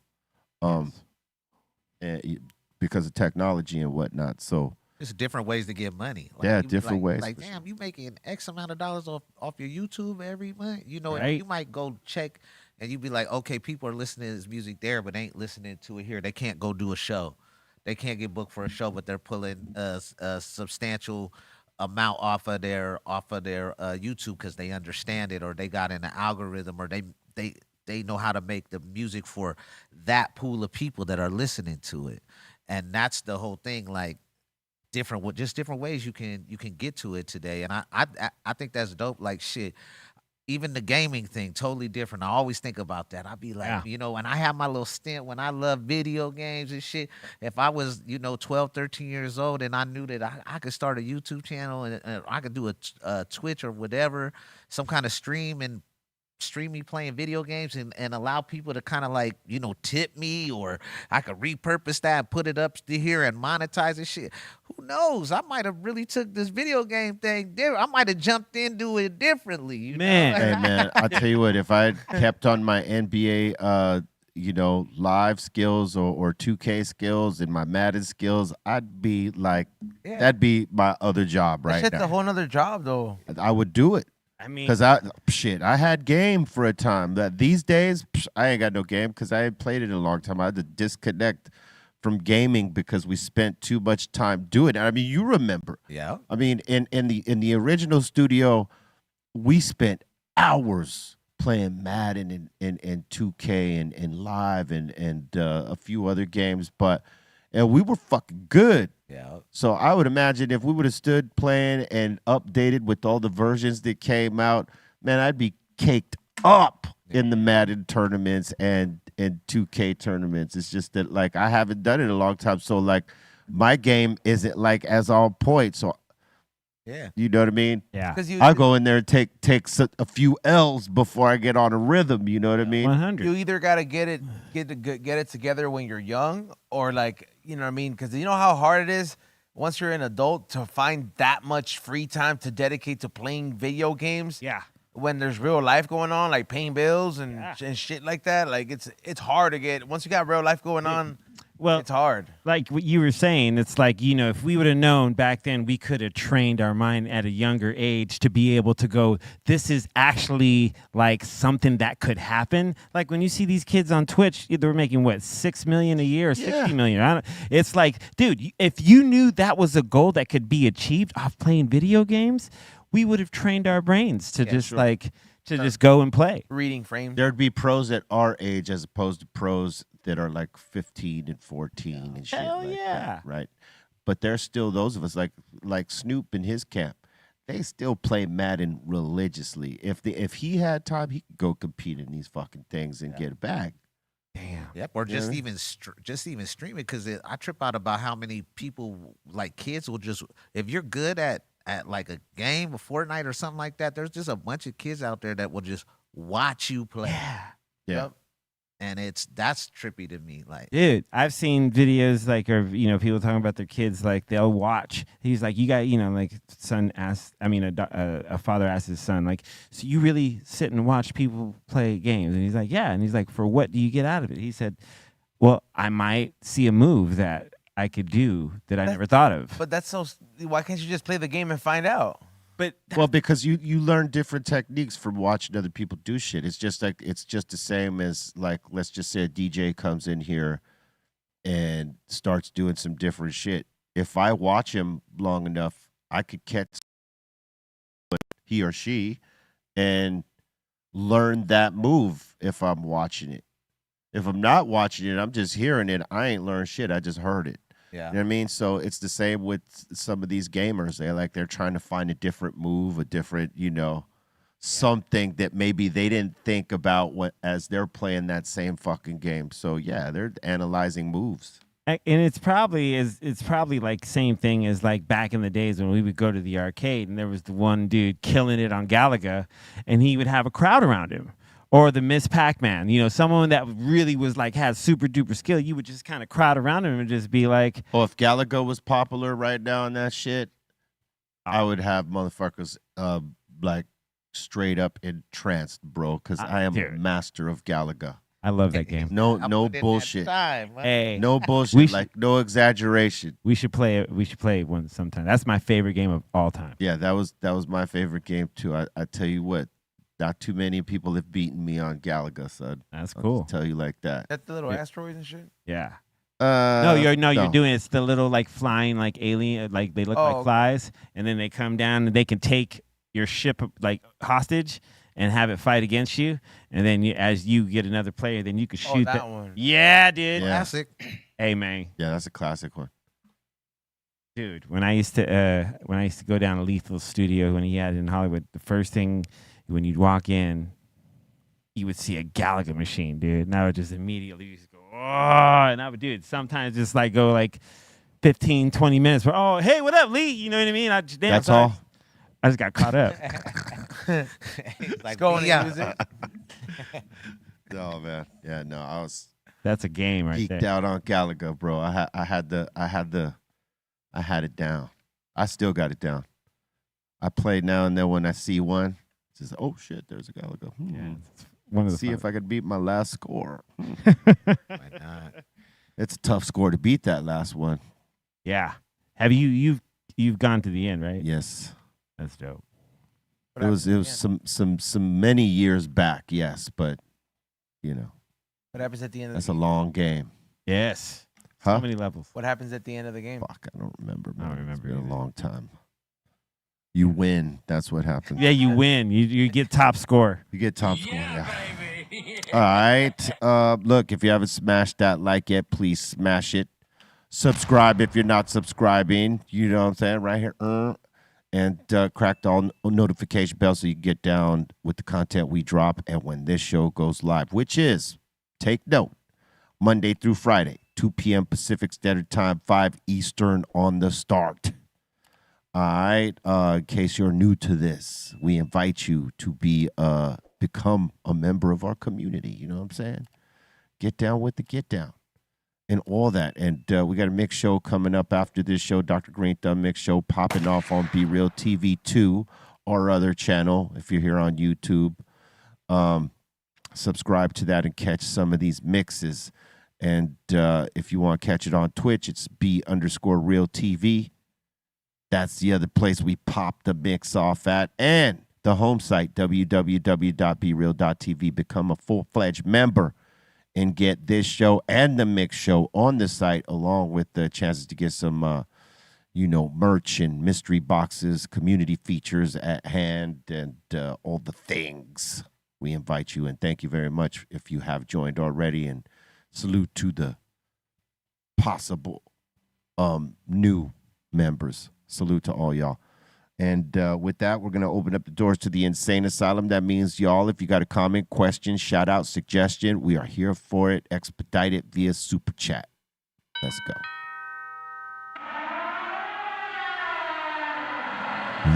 Because of technology and whatnot. So There's different ways to get money. Yeah, you be different ways, Like, for damn, you making X amount of dollars off your YouTube every month. And Right. you might go check and you be like, okay, people are listening to this music there, but ain't listening to it here. They can't go do a show. They can't get booked for a show, but they're pulling a substantial amount off of their YouTube because they understand it, or they got in the algorithm, or they know how to make the music for that pool of people that are listening to it. And that's the whole thing, like different ways you can get to it today. And I think that's dope. Like shit, even the gaming thing, totally different. I always think about that. I'd be like, and I have my little stint when I love video games and shit. If I was, 12, 13 years old and I knew that I could start a YouTube channel and I could do a Twitch or whatever, some kind of stream me playing video games and allow people to kind of like, tip me, or I could repurpose that and put it up to here and monetize and shit. Who knows? I might have really took this video game thing different. I might have jumped into it differently. Man. Hey man, I'll tell you what, if I had kept on my NBA live skills or 2K skills and my Madden skills, I'd be like, that'd be my other job right Shit's now. a whole nother job though. I would do it. I mean, Because I had game for a time. That these days, I ain't got no game because I ain't played it in a long time. I had to disconnect from gaming because we spent too much time doing it. I mean, you remember. Yeah. I mean, in the original studio, we spent hours playing Madden and 2K and Live and a few other games, and we were fucking good. Yeah. So I would imagine if we would have stood playing and updated with all the versions that came out, man, I'd be caked up in the Madden tournaments and 2K tournaments. It's just that like I haven't done it in a long time, so like my game isn't like as on point. So Yeah. you know what I mean? yeah. I go in there and take a few L's before I get on a rhythm. You know what I mean? 100. You either gotta get it together when you're young, or like, you know what I mean? Because you know how hard it is once you're an adult to find that much free time to dedicate to playing video games. Yeah. When there's real life going on, like paying bills and shit like that, like it's hard to get. Once you got real life going on, Well, it's hard. Like what you were saying, it's like, if we would have known back then, we could have trained our mind at a younger age to be able to go, this is actually like something that could happen. Like when you see these kids on Twitch, they're making what, $6 million a year or 60 million. It's like, dude, if you knew that was a goal that could be achieved off playing video games, we would have trained our brains to just go and play. Reading frames. There'd be pros at our age as opposed to pros that are like 15 and 14 and shit Hell like yeah. that, right? But there's still those of us like Snoop in his camp they still play Madden religiously. If he had time, he could go compete in these fucking things and get it back. Damn. Yep, or just Yeah. even stream it because I trip out about how many people like kids will just if you're good at like a game, a Fortnite or something like that. There's just a bunch of kids out there that will just watch you play, Yeah. Yep. and that's trippy to me. Like, Dude, I've seen videos like, or people talking about their kids. Like they'll watch. He's like, you got, like son asked. I mean, a father asked his son, like, so you really sit and watch people play games? And he's like, yeah. And he's like, for what do you get out of it? He said, well, I might see a move that I could do that I never thought of. But that's so. Why can't you just play the game and find out? But Well, because you learn different techniques from watching other people do shit. It's just the same as, like, let's just say a DJ comes in here and starts doing some different shit. If I watch him long enough, I could catch he or she and learn that move if I'm watching it. If I'm not watching it, I'm just hearing it. I ain't learned shit. I just heard it. yeah, You know what I mean? So it's the same with some of these gamers. They're trying to find a different move, a different, something that maybe they didn't think about as they're playing that same fucking game. So yeah, they're analyzing moves. And it's probably like same thing as like back in the days when we would go to the arcade and there was the one dude killing it on Galaga, and he would have a crowd around him. Or the Miss Pac-Man, someone that really was like had super duper skill. You would just kind of crowd around him and just be like, Oh, if Galaga was popular right now and that shit, I would have motherfuckers like straight up entranced, bro, because I am a dude. master of Galaga. I love that game. No, I no put in that bullshit. time, man. Hey, No bullshit. We should- Like no exaggeration. we should play it. We should play it one sometime. That's my favorite game of all time. Yeah, that was my favorite game too. I tell you what, not too many people have beaten me on Galaga, son. That's I'll cool. just tell you like that. That's the little Yeah. asteroids and shit. Yeah. No, You're doing it's the little like flying like alien, like they look Oh, like okay. flies, and then they come down and they can take your ship like hostage and have it fight against you, and then as you get another player, then you can Oh, shoot that one. Yeah, dude. Yeah. Classic. Hey man, Yeah, that's a classic one. dude. When I used to go down to Lethal Studio when he had it in Hollywood, the first thing when you'd walk in, you would see a Galaga machine, dude. And I would just immediately just go, oh, and I would do it. Sometimes just like go like 15, 20 minutes for, oh, hey, what up, Lee? You know what I mean? I just, damn, That's sorry. all. I just got caught up. Like, Go and yeah. use it. No, man. Yeah, no, I was That's a game right geeked there. out on Galaga, bro. I had it down. I still got it down. I play now and then when I see one. It's just, oh shit, there's a Galaga. Yeah, it's one of the See if I could beat my last score. Why not? It's a tough score to beat that last one. Yeah. Have you've gone to the end, right? Yes. That's dope. What It was happens at the end? some many years back, yes, but What happens at the end of that's the a game? long game. Yes. Huh? So many levels. What happens at the end of the game? Fuck, I don't remember, I don't man. remember It's been either. a long time. You win. That's what happens. Yeah, you win. You get top score. You get top score. Yeah. All right. Look, if you haven't smashed that like yet, please smash it. Subscribe if you're not subscribing. You know what I'm saying? Right here. And crack the all notification bell so you can get down with the content we drop and when this show goes live, which is, take note, Monday through Friday, 2 p.m. Pacific Standard Time, 5 Eastern on the start. All right. In case you're new to this, we invite you to become a member of our community. You know what I'm saying? Get down with the get down and all that. And we got a mix show coming up after this show, Dr. Greenthumb mix show popping off on BREALTV 2, our other channel. If you're here on YouTube, subscribe to that and catch some of these mixes. And if you want to catch it on Twitch, it's B_REALTV. That's the other place we pop the mix off at. And the home site, www.breal.tv. Become a full-fledged member and get this show and the mix show on the site, along with the chances to get some, merch and mystery boxes, community features at hand, and all the things. We invite you, and thank you very much if you have joined already. And salute to the possible new members. Salute to all y'all. And with that, we're going to open up the doors to the Insane Asylum. That means, y'all, if you got a comment, question, shout out, suggestion, we are here for it. Expedite it via Super Chat. Let's go.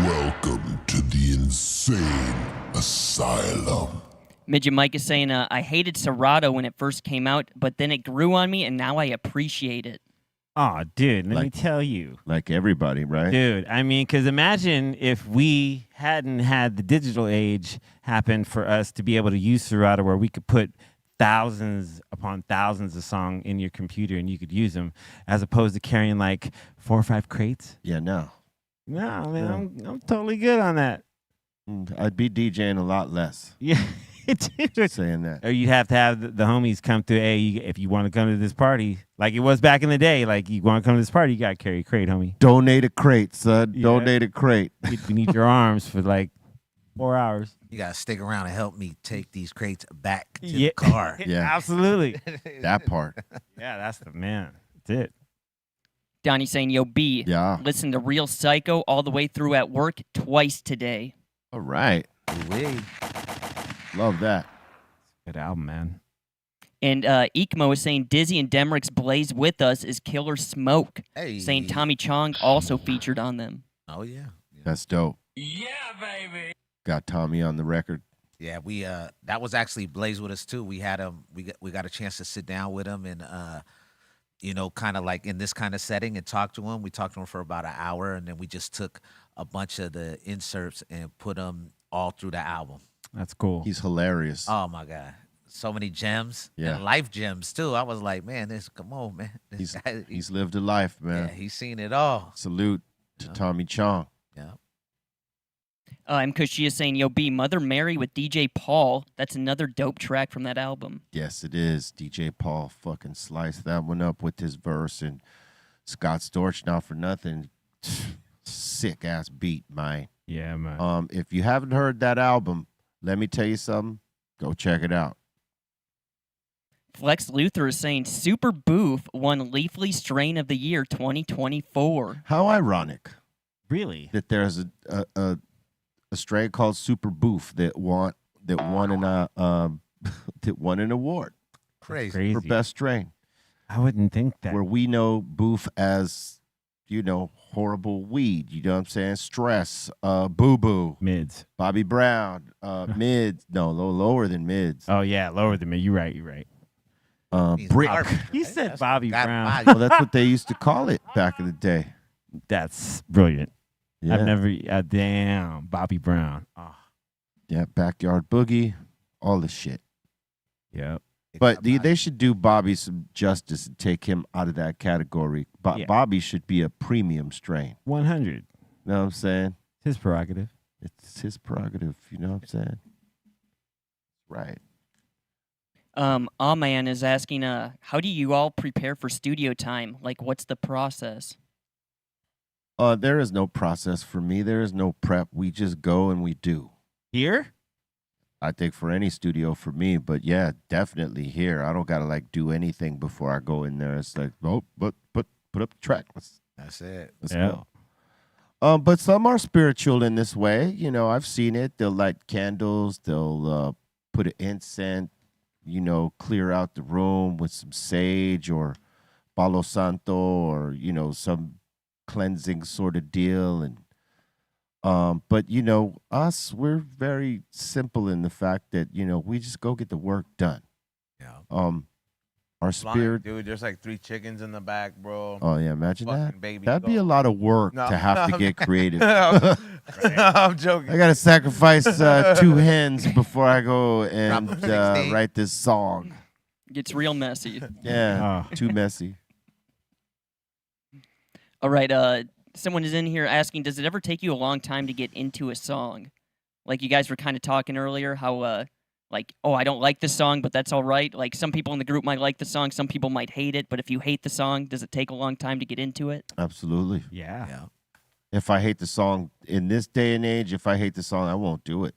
Welcome to the Insane Asylum. Midget Mike is saying, I hated Serato when it first came out, but then it grew on me, and now I appreciate it. Oh, dude, let me tell you. Like everybody, right? Dude, I mean, because imagine if we hadn't had the digital age happen for us to be able to use Serato, where we could put thousands upon thousands of songs in your computer and you could use them, as opposed to carrying like 4 or 5 crates. Yeah, no. No, man, I'm totally good on that. I'd be DJing a lot less. Yeah. Dude. Saying that. Or you'd have to have the homies come through. Hey, if you want to come to this party, like it was back in the day, like you want to come to this party, you got to carry a crate, homie. Donate a crate, son. Yeah. Donate a crate. We need your arms for like 4 hours. You gotta stick around and help me take these crates back to Yeah. the car. Yeah. Absolutely. That part. Yeah, that's the man. That's it. Donnie saying, yo, B, Yeah. listen to Real Psycho all the way through at work twice today. All right. Ooh-wee. Love that. Good album, man. And Ikmo is saying, Dizzy and Demrick's Blaze With Us is Killer Smoke. Hey. Saying Tommy Chong also featured on them. Oh yeah. That's dope. Yeah, baby. Got Tommy on the record. Yeah, we that was actually Blaze with us too. We had him. We got a chance to sit down with him and you know, kind of like in this kind of setting and talk to him. We talked to him for about an hour, and then we just took a bunch of the inserts and put them all through the album. That's cool. He's hilarious. Oh my god, so many gems Yeah. and life gems too. I was like, man, come on, man. This He's guy, he's lived a life, man. yeah, he's seen it all. Salute to Yeah. Tommy Chong. Yeah. And Kushia is saying, yo, B, Mother Mary with DJ Paul. That's another dope track from that album. Yes, it is. DJ Paul fucking sliced that one up with his verse, and Scott Storch, not for nothing. Sick ass beat, man. Yeah, man. If you haven't heard that album, let me tell you something. Go check it out. Flex Luthor is saying, Super Boof won Leafly Strain of the Year 2024. How ironic Really? that there's a strain called Super Boof that won an that won an award Crazy. Crazy. for best strain. I wouldn't think that. Where we know Boof as, you know, horrible weed. You know what I'm saying? Stress, Boo Boo, Mids. Bobby Brown, Mids. No, lower than Mids. Oh, yeah, lower than me. You're right. You're right. He's Brick. garbage, You right? said That's Bobby got Brown. Bobby. Well, that's what they used to call it back in the day. That's brilliant. Yeah. I've never, damn, Bobby Brown. Oh, Yeah, Backyard Boogie, all the shit. yep. But they should do Bobby some justice and take him out of that category. Yeah. Bobby should be a premium strain. 100. You know what I'm saying? His prerogative. It's his prerogative. You know what I'm saying? Right. Aman is asking, how do you all prepare for studio time? Like, what's the process? There is no process for me. There is no prep. We just go and we do. Here? I think for any studio for me, but yeah, definitely here. I don't gotta like do anything before I go in there. It's like, oh, put up the track. That's it. Let's Yeah. go. But some are spiritual in this way. You know, I've seen it. They'll light candles. They'll put an incense. You know, clear out the room with some sage or Palo Santo or you know some cleansing sort of deal. And but you know, us, we're very simple in the fact that you know we just go get the work done. Yeah. Our Blind, spirit. dude. There's like 3 chickens in the back, bro. Oh yeah, imagine that. Fucking baby That'd be a goat. lot of work No, to have to no. get creative. I'm joking. I gotta sacrifice 2 hens before I go and Drop 16. write this song. Gets real messy. Yeah, Oh. too messy. All right, someone is in here asking, does it ever take you a long time to get into a song? Like you guys were kind of talking earlier, how like, oh, I don't like this song, but that's all right. Like some people in the group might like the song, some people might hate it, but if you hate the song, does it take a long time to get into it? Absolutely. Yeah. Yeah. If I hate the song in this day and age, if I hate the song, I won't do it.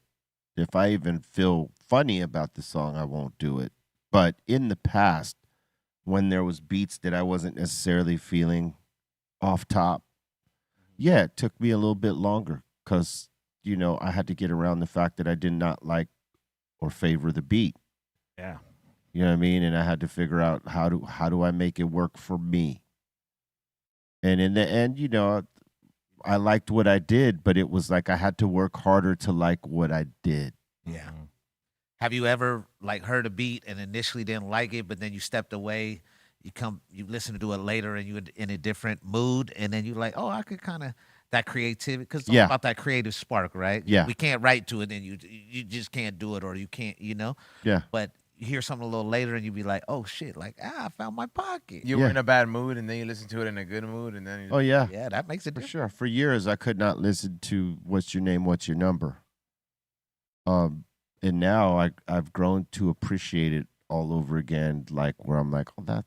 If I even feel funny about the song, I won't do it. But in the past, when there was beats that I wasn't necessarily feeling off top, yeah, it took me a little bit longer because, you know, I had to get around the fact that I did not like or favor the beat. Yeah. You know what I mean? And I had to figure out how do I make it work for me. And in the end, you know, I liked what I did, but it was like I had to work harder to like what I did. Yeah. Have you ever like heard a beat and initially didn't like it, but then you stepped away, you listen to it later and you're in a different mood, and then you're like, oh, I could kind of that creativity, because it's all Yeah. about that creative spark, right? Yeah. We can't write to it, and you just can't do it, or you can't, you know. Yeah. But you hear something a little later, and you be like, oh shit, like I found my pocket. You were Yeah. in a bad mood, and then you listen to it in a good mood, and then Oh yeah, Yeah, that makes it for different. sure. For years, I could not listen to "What's Your Name, What's Your Number," and now I've grown to appreciate it all over again. Like where I'm like, oh, that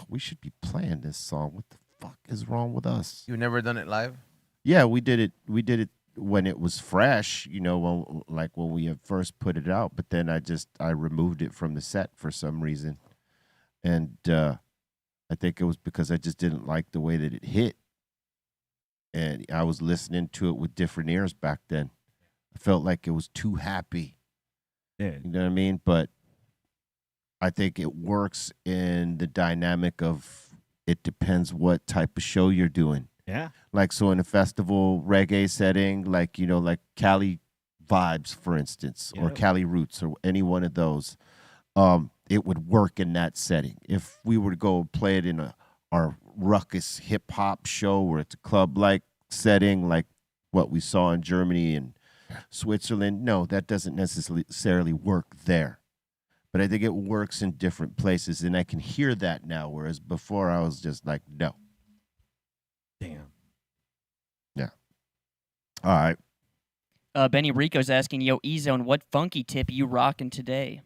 we should be playing this song. What the fuck is wrong with us? you never done it live. Yeah, we did it. We did it when it was fresh. You know, when we had first put it out. But then I removed it from the set for some reason, and I think it was because I just didn't like the way that it hit. And I was listening to it with different ears back then. I felt like it was too happy. Yeah. You know what I mean? But I think it works in the dynamic of it depends what type of show you're doing. Yeah. Like, so in a festival reggae setting, like, you know, like Cali Vibes, for instance, or Yep. Cali Roots, or any one of those, it would work in that setting. If we were to go play it in our ruckus hip hop show or it's a club like setting, like what we saw in Germany and Switzerland, no, that doesn't necessarily work there. But I think it works in different places, and I can hear that now, whereas before I was just like, no. Damn. Yeah. All right. Benny Rico's asking, yo, E-Zone, what funky tip you rocking today?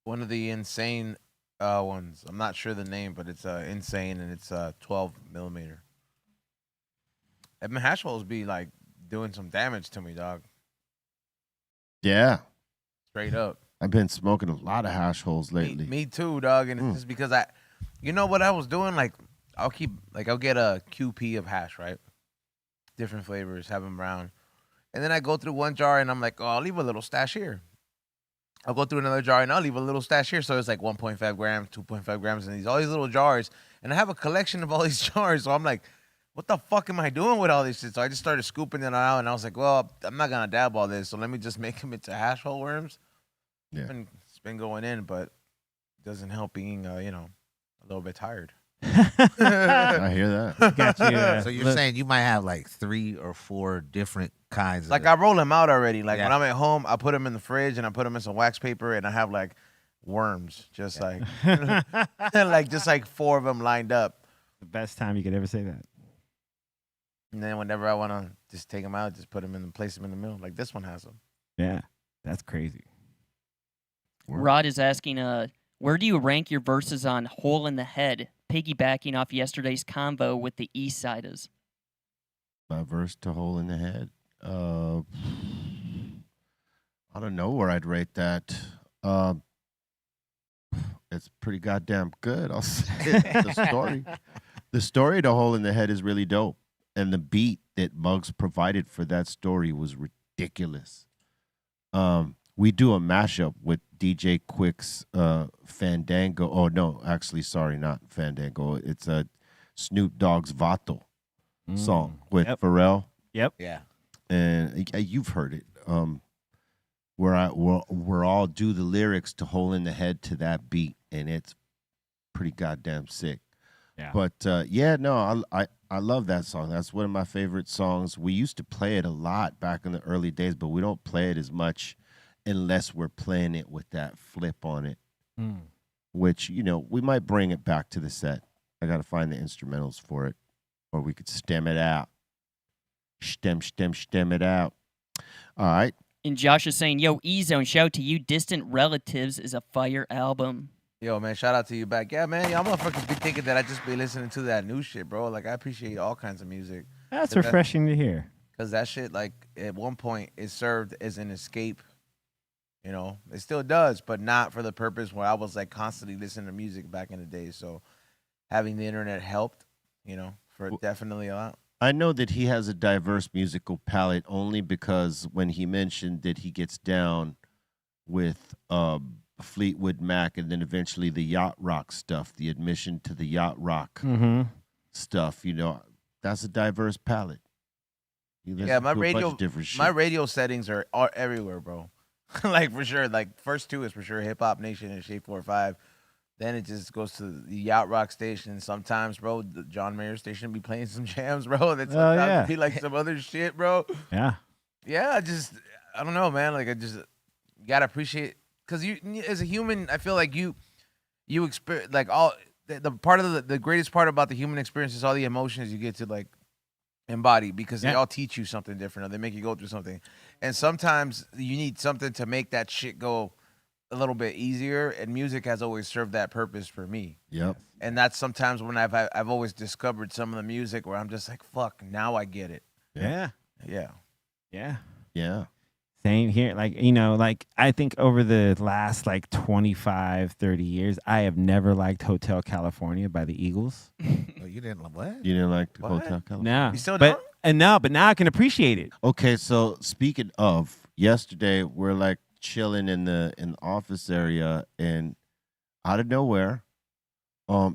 One of the insane ones. I'm not sure the name, but it's insane, and it's 12 millimeter. And my hash holes be like doing some damage to me, dog. Yeah. Straight up. I've been smoking a lot of hash holes lately. Me too, dog. And it's just because you know what I was doing? Like, I'll get a QP of hash, right? Different flavors, have them around. And then I go through one jar and I'm like, oh, I'll leave a little stash here. I'll go through another jar and I'll leave a little stash here. So it's like 1.5 grams, 2.5 grams, and all these little jars. And I have a collection of all these jars. So I'm like, what the fuck am I doing with all this shit? So I just started scooping it out, and I was like, well, I'm not gonna dab all this, so let me just make them into hash hole worms. Yeah. It's been going in, but it doesn't help being, a little bit tired. I hear that. Got you. So you're saying you might have like 3 or 4 different kinds. Like, of I roll them out already. Like, Yeah. when I'm at home, I put them in the fridge and I put them in some wax paper, and I have like worms, just like just like 4 of them lined up. The best time you could ever say that. And then whenever I want to just take them out, just put them in and place them in the middle. Like this one has them. Yeah. That's crazy. Rod is asking, where do you rank your verses on Hole in the Head, piggybacking off yesterday's convo with the East Siders? My verse to Hole in the Head. I don't know where I'd rate that. It's pretty goddamn good. I'll say it. The story to Hole in the Head is really dope. And the beat that Muggs provided for that story was ridiculous. We do a mashup with DJ Quick's Fandango. Oh, no, actually, sorry, not Fandango. It's a Snoop Dogg's Vato song with Yep. Pharrell. Yep. Yeah. And you've heard it. Where we're all do the lyrics to Hole in the Head to that beat, and it's pretty goddamn sick. Yeah. But I love that song. That's one of my favorite songs. We used to play it a lot back in the early days, but we don't play it as much unless we're playing it with that flip on it. Which, we might bring it back to the set. I got to find the instrumentals for it, or we could stem it out. Stem it out. All right. And Josh is saying, yo, E-Zone, shout to you. Distant Relatives is a fire album. Yo, man, shout out to you back. Yeah, man, y'all motherfuckers be thinking that I just be listening to that new shit, bro. Like, I appreciate all kinds of music. That's But refreshing to hear. Because that shit, like, at one point, it served as an escape. It still does, but not for the purpose where I was, like, constantly listening to music back in the day. So having the internet helped, for definitely a lot. I know that he has a diverse musical palette only because when he mentioned that he gets down with Fleetwood Mac and then eventually the yacht rock stuff, the admission to the yacht rock stuff, that's a diverse palette. Yeah, my to a bunch radio, of different my shit. radio settings are everywhere, bro. Like for sure. Like first two is for sure Hip Hop Nation and Shape 4-5. Then it just goes to the Yacht Rock station. Sometimes, bro, the John Mayer station be playing some jams, bro. That's sometimes be like some other shit, bro. Yeah. Yeah, I don't know, man. Like you gotta appreciate, because you as a human, I feel like you experience like all the part of the greatest part about the human experience is all the emotions you get to like embody, because they all teach you something different or they make you go through something. And sometimes you need something to make that shit go a little bit easier, and music has always served that purpose for me. Yep. And that's sometimes when I've always discovered some of the music where I'm just like, fuck, now I get it. Yeah. Yeah. Yeah. Yeah. Same here. Like I think over the last like 25, 30 years, I have never liked Hotel California by the Eagles. Oh, you didn't what? You didn't like the What? Hotel California? No. You still but don't? but now I can appreciate it. Okay, so speaking of, yesterday we're like chilling in the office area, and out of nowhere,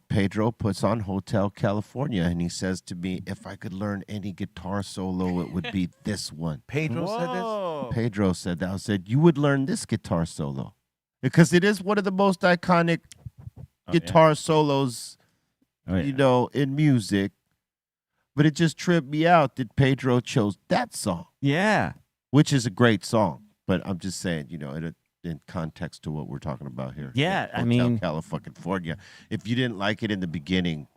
Pedro puts on Hotel California, and he says to me, "If I could learn any guitar solo, it would be this one." Pedro said this? Pedro said that. I said, "You would learn this guitar solo because it is one of the most iconic guitar solos, in music." But it just tripped me out that Pedro chose that song. Yeah. Which is a great song. But I'm just saying, in context to what we're talking about here. Yeah, I Hotel mean, California. If you didn't like it in the beginning,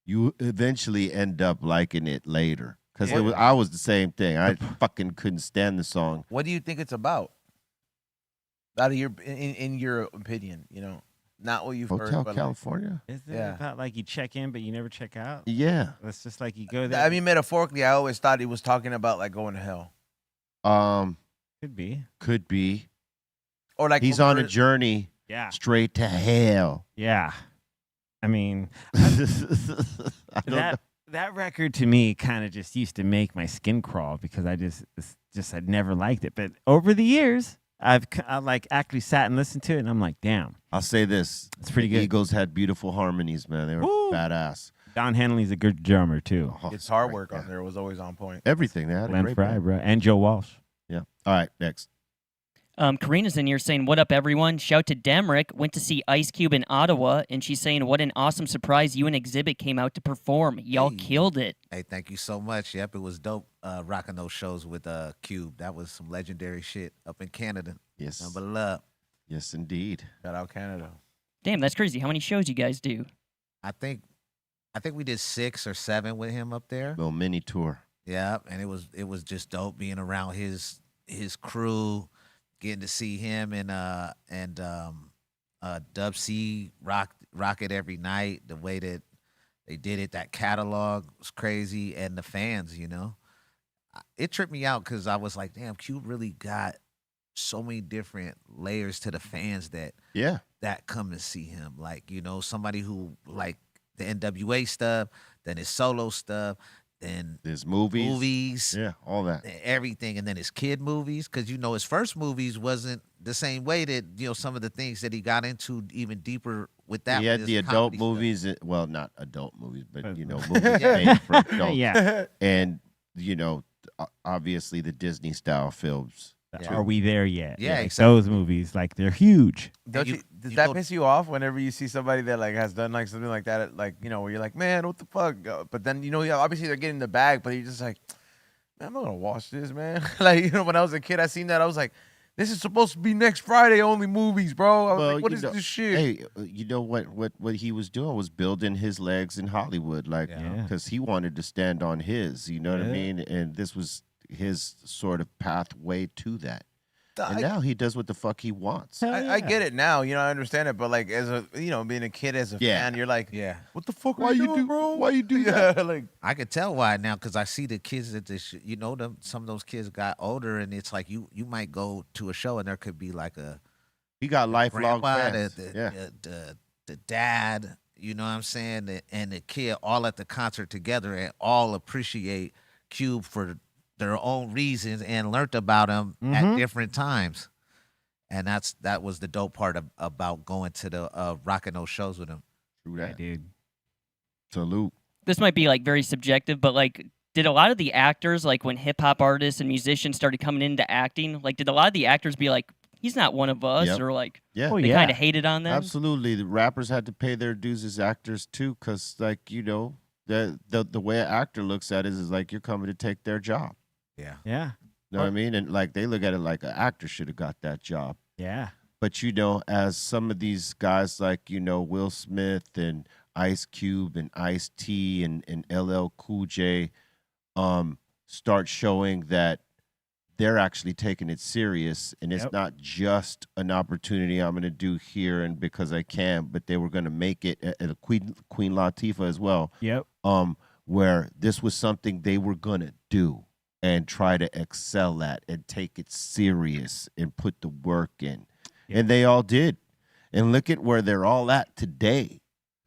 you eventually end up liking it later. Because I was the same thing. I fucking couldn't stand the song. What do you think it's about? Out of your in your opinion, not what you've heard. Hotel But California? Isn't it about like you check in but you never check out? Yeah. It's just like you go there. I mean, metaphorically, I always thought he was talking about like going to hell. Could be. Could be. Or like he's on a journey straight to hell. Yeah. I mean, that record to me kind of just used to make my skin crawl because I'd never liked it. But over the years, I like actually sat and listened to it, and I'm like, damn. I'll say this. It's pretty the good. Eagles had beautiful harmonies, man. They were badass. Don Henley's a good drummer, too. Guitar work on there was always on point. Everything. They had a Glenn great Fry, band. bro. And Joe Walsh. Yeah. All right, next. Karina's in here saying, "What up, everyone? Shout to Demrick. Went to see Ice Cube in Ottawa, and she's saying, what an awesome surprise you and Exhibit came out to perform. Y'all killed it." Hey, thank you so much. Yep, it was dope rocking those shows with Cube. That was some legendary shit up in Canada. Yes. Number love. Yes, indeed. Shout out Canada. Damn, that's crazy. How many shows you guys do? I think we did 6 or 7 with him up there. Little mini tour. Yeah, and it was just dope being around his crew, getting to see him and Dub C rock it every night. The way that they did it, that catalog was crazy, and the fans, it tripped me out because I was like, damn, Cube really got so many different layers to the fans that come to see him. Like, somebody who like the NWA stuff, then his solo stuff, then his movies. Yeah, all that. Everything. And then his kid movies. Because, his first movies wasn't the same way that, some of the things that he got into even deeper with that. He had with the his adult comedy movies. Well, not adult movies, but, movies made for adults. Yeah. And, obviously the Disney style films. Are we there yet? Yeah, like exactly. those movies, like they're huge. Does that piss you off whenever you see somebody that like has done like something like that, like where you're like, man, what the fuck? But then obviously they're getting the bag, but you're just like, man, I'm not gonna watch this, man. Like when I was a kid, I seen that, I was like, this is supposed to be next Friday only movies, bro. I was like, what is this shit? Hey, you know what he was doing was building his legs in Hollywood, like because he wanted to stand on his, you know what I mean? And this was his sort of pathway to that. And now he does what the fuck he wants. I get it now, I understand it, but like as a being a kid as a fan, you're like, what the fuck? Why you do, bro? Why you do that? Like I could tell why now because I see the kids at this. Some of those kids got older, and it's like you might go to a show and there could be like he got lifelong grandpa, fans. the dad, you know what I'm saying, and the kid all at the concert together and all appreciate Cube for their own reasons and learned about him at different times. And that was the dope part about going to the rocking those shows with him. True Yeah, that. dude. Salute. This might be like very subjective, but like, did a lot of the actors, like when hip hop artists and musicians started coming into acting, like did a lot of the actors be like, he's not one of us, Yep. or like Yeah. Oh, they yeah. kind of hated on them? Absolutely. The rappers had to pay their dues as actors too, because like, you know, the way an actor looks at it is like you're coming to take their job. Yeah. Yeah. You know what I mean? And like they look at it like an actor should have got that job. Yeah. But you know, as some of these guys like, you know, Will Smith and Ice Cube and Ice-T and LL Cool J start showing that they're actually taking it serious, and it's Yep. not just an opportunity I'm going to do here and because I can, but they were going to make it at Queen Latifah as well. Yep. Where this was something they were going to do and try to excel at and take it serious and put the work in. Yeah. And they all did. And look at where they're all at today.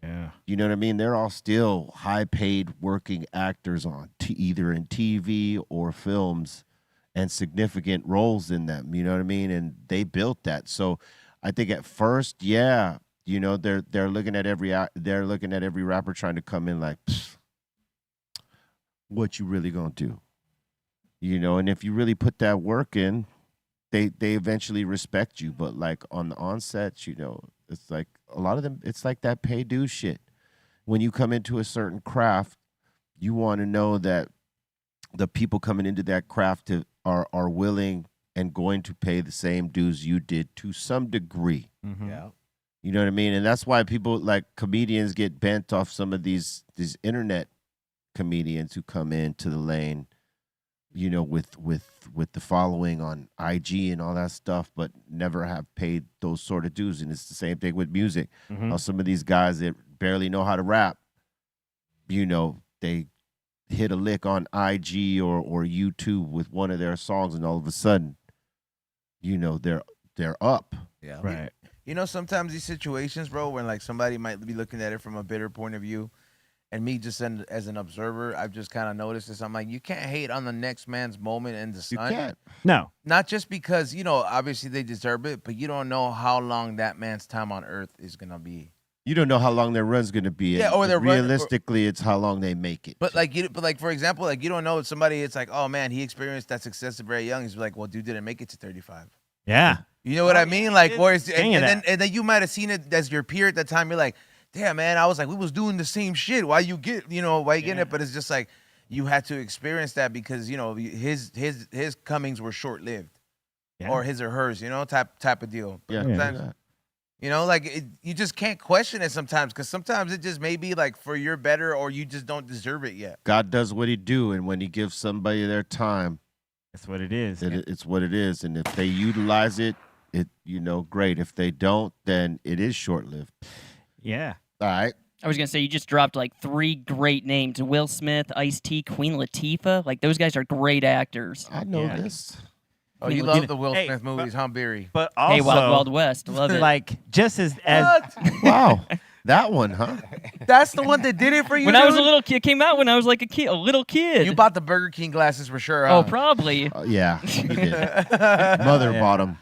Yeah. You know what I mean? They're all still high-paid working actors on either in TV or films and significant roles in them. You know what I mean? And they built that. So I think at first, yeah, you know, they're looking at every rapper trying to come in like, what you really gonna do? You know, and if you really put that work in, they eventually respect you. But like on the onset, you know, it's like a lot of them, it's like that pay dues shit. When you come into a certain craft, you want to know that the people coming into that craft are willing and going to pay the same dues you did to some degree. Mm-hmm. Yeah. You know what I mean? And that's why people like comedians get bent off some of these internet comedians who come into the lane, you know, with the following on IG and all that stuff, but never have paid those sort of dues. And it's the same thing with music. Mm-hmm. How some of these guys that barely know how to rap, you know, they hit a lick on IG or YouTube with one of their songs, and all of a sudden, you know, they're up. Yeah. Right. You know, sometimes these situations, bro, when like somebody might be looking at it from a bitter point of view, and me just as an observer, I've just kind of noticed this. I'm like, you can't hate on the next man's moment in the You sun. can't. No. Not just because, you know, obviously they deserve it, but you don't know how long that man's time on earth is going to be. You don't know how long their run's gonna be. Yeah, and or their run- realistically, it's how long they make it. But like for example, like you don't know somebody, it's like, oh man, he experienced that success very young. He's like, well, dude didn't make it to 35. Yeah. You know what I mean? Like, or it's, King of that. and then you might have seen it as your peer at the time. You're like, damn, man, I was like, we was doing the same shit. Why you getting it? But it's just like you had to experience that because you know his comings were short lived, Yeah. or his or hers, you know, type of deal. But yeah, sometimes, you know, like you just can't question it sometimes because sometimes it just may be like for your better or you just don't deserve it yet. God does what He do, and when He gives somebody their time, That's what it is. it's what it is. And if they utilize it, you know, great. If they don't, then it is short lived. Yeah. All right. I was gonna say you just dropped like 3 great names: Will Smith, Ice-T, Queen Latifah. Like those guys are great actors. I know Yeah. this. Oh, you You love know- the Will hey, Smith movies, huh, Beery? But also, Hey, Wild Wild West, love it. like just as Wow. That one, huh? That's the one that did it for you. when I was a dude? little kid, it came out when I was like a little kid. You bought the Burger King glasses for sure. Oh, Huh? probably. Yeah, he did. Mother bought them.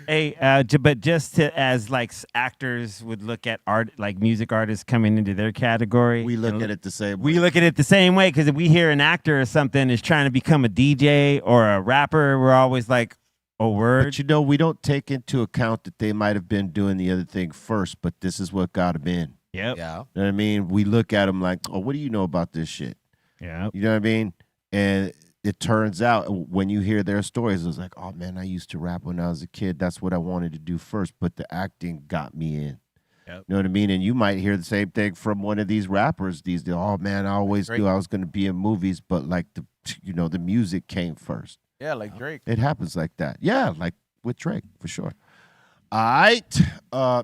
hey, but just to as like actors would look at art, like music artists coming into their category. We look and at it the same way. We look at it the same way because if we hear an actor or something is trying to become a DJ or a rapper, we're always like, oh, word. But you know, we don't take into account that they might have been doing the other thing first, but this is what got them in. Yep. Yeah. You know what I mean? We look at them like, oh, what do you know about this shit? Yep. You know what I mean? And it turns out when you hear their stories, it's like, oh man, I used to rap when I was a kid. That's what I wanted to do first, but the acting got me in. Yep. You know what I mean? And you might hear the same thing from one of these rappers. Oh man, I always Drake. knew I was going to be in movies, but like the music came first. Yeah, like Drake. It happens like that. Yeah, like with Drake for sure. All right.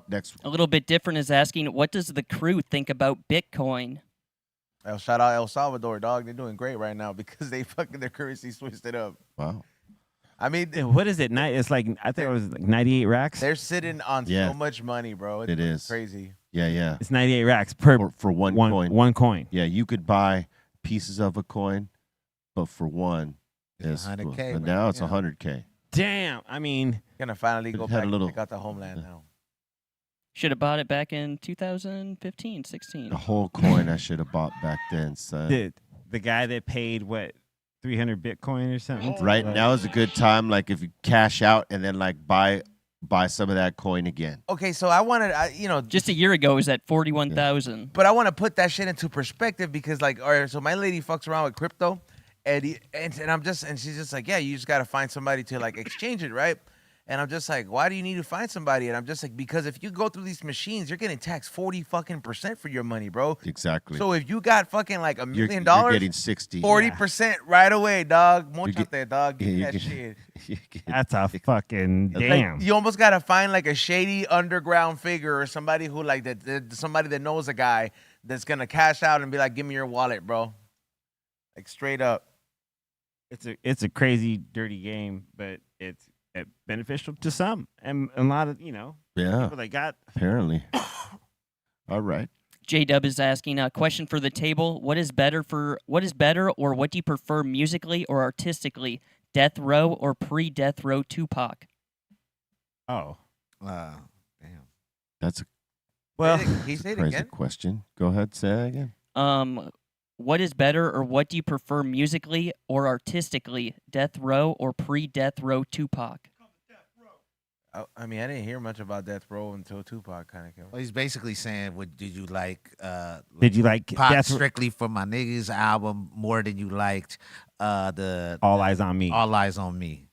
Next A little bit different is asking, what does the crew think about Bitcoin? Shout out El Salvador, dog. They're doing great right now because they fucking their currency switched it up. Wow. I mean, What is it? It's like I think it was like 98 racks. they're sitting on Yeah. so much money, bro. It is. crazy. Yeah. It's 98 racks per For one coin. One coin. Yeah, you could buy pieces of a coin, but for one, It's it's 100K But right now it's now. 100K. Damn. I mean, Gonna finally It go had back a little- and check out the homeland now. Should have bought it back in 2015, 16. The whole coin I should have bought back then, son. the guy that paid what 300 Bitcoin or something. Right Like- now is a good time, like if you cash out and then like buy some of that coin again. Okay, so I wanted, Just a year ago, it was at 41,000. but I want to put that shit into perspective because, like, all right, so my lady fucks around with crypto, and she's just like, yeah, you just gotta find somebody to like exchange it, right? And I'm just like, why do you need to find somebody? And I'm just like, because if you go through these machines, you're getting taxed 40% for your money, bro. Exactly. So if you got fucking like $1 you're, million, you're getting 60. 40% right away, dog. Much You out there, dog. Give me you that get- shit. you get- That's a fucking Like, damn. You almost gotta find like a shady underground figure or somebody who like somebody that knows a guy that's gonna cash out and be like, "Give me your wallet, bro." Like straight up. It's a crazy, dirty game, but it's beneficial to some, and a lot of yeah, people that got. apparently. All right. J Dub is asking a question for the table. What is better, or what do you prefer musically or artistically? Death Row or pre-Death Row Tupac? Oh Damn. That's a well, He said it crazy again. question. Go ahead, say that again. What is better, or what do you prefer musically or artistically? Death Row or pre-Death Row Tupac? I mean, I didn't hear much about Death Row until Tupac kind of came. Well, he's basically saying, did you like did you like Pop Death Strictly for My Niggas album more than you liked the All Eyes on Me? All Eyes on Me?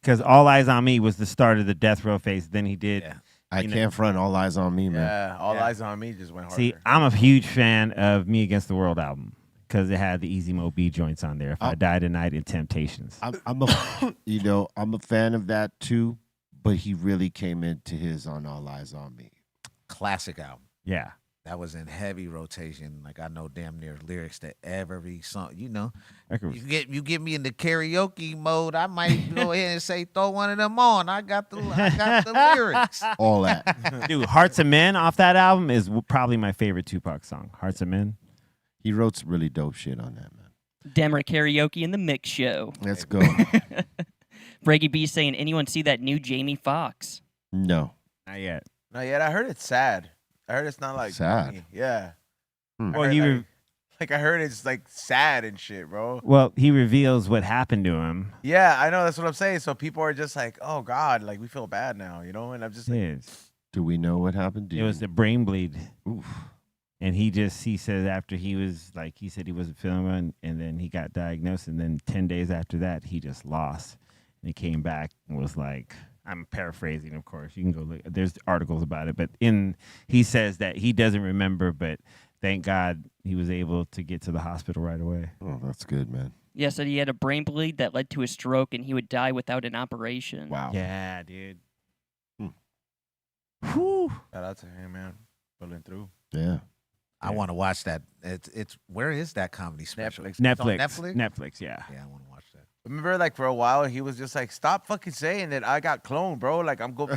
Because All Eyes on Me was the start of the Death Row phase. Then he did. Yeah. I You know- can't front all eyes on me, man. Yeah, All Yeah. Eyes on Me just went harder. See, I'm a huge fan of Me Against the World album because it had the Easy Mo B joints on there. If I Die Tonight and Temptations. I'm a I'm a fan of that too, but he really came into his on All Eyes on Me. Classic album. Yeah. That was in heavy rotation. Like I know damn near lyrics to every song. You know, Record was- you get me in the karaoke mode. I might go ahead and say throw one of them on. I got the lyrics. All that. Dude, Hearts of Men off that album is probably my favorite Tupac song. Hearts of Men. He wrote some really dope shit on that, man. Demrick Karaoke in the Mix Show. Let's go. Brady B saying, anyone see that new Jamie Foxx? No. Not yet. Not yet. I heard it's sad. I heard it's not like Sad? funny. Yeah. Hmm. I Well, heard, he like, like I heard it's like sad and shit, bro. he reveals what happened to him. Yeah, I know. That's what I'm saying. So people are just like, oh God, like we feel bad now, you know? And I'm just like, Yes. Do we know what happened? It was the brain bleed. Oof. And he said after he said he wasn't feeling well, and then he got diagnosed, and then 10 days after that, he just lost. And he came back and was like, I'm paraphrasing, of course. You can go look. There's articles about it, but he says that he doesn't remember, but thank God he was able to get to the hospital right away. Oh, that's good, man. Yeah, said he had a brain bleed that led to a stroke and he would die without an operation. Wow. Yeah, dude. shout out to him, man. Pulling through. Yeah. I want to watch that. It's where is that comedy special? Netflix. It's on Netflix. Netflix? Netflix, yeah. Yeah, I want to watch that. Remember, like for a while, he was just like, "Stop fucking saying that I got cloned, bro." Like I'm going.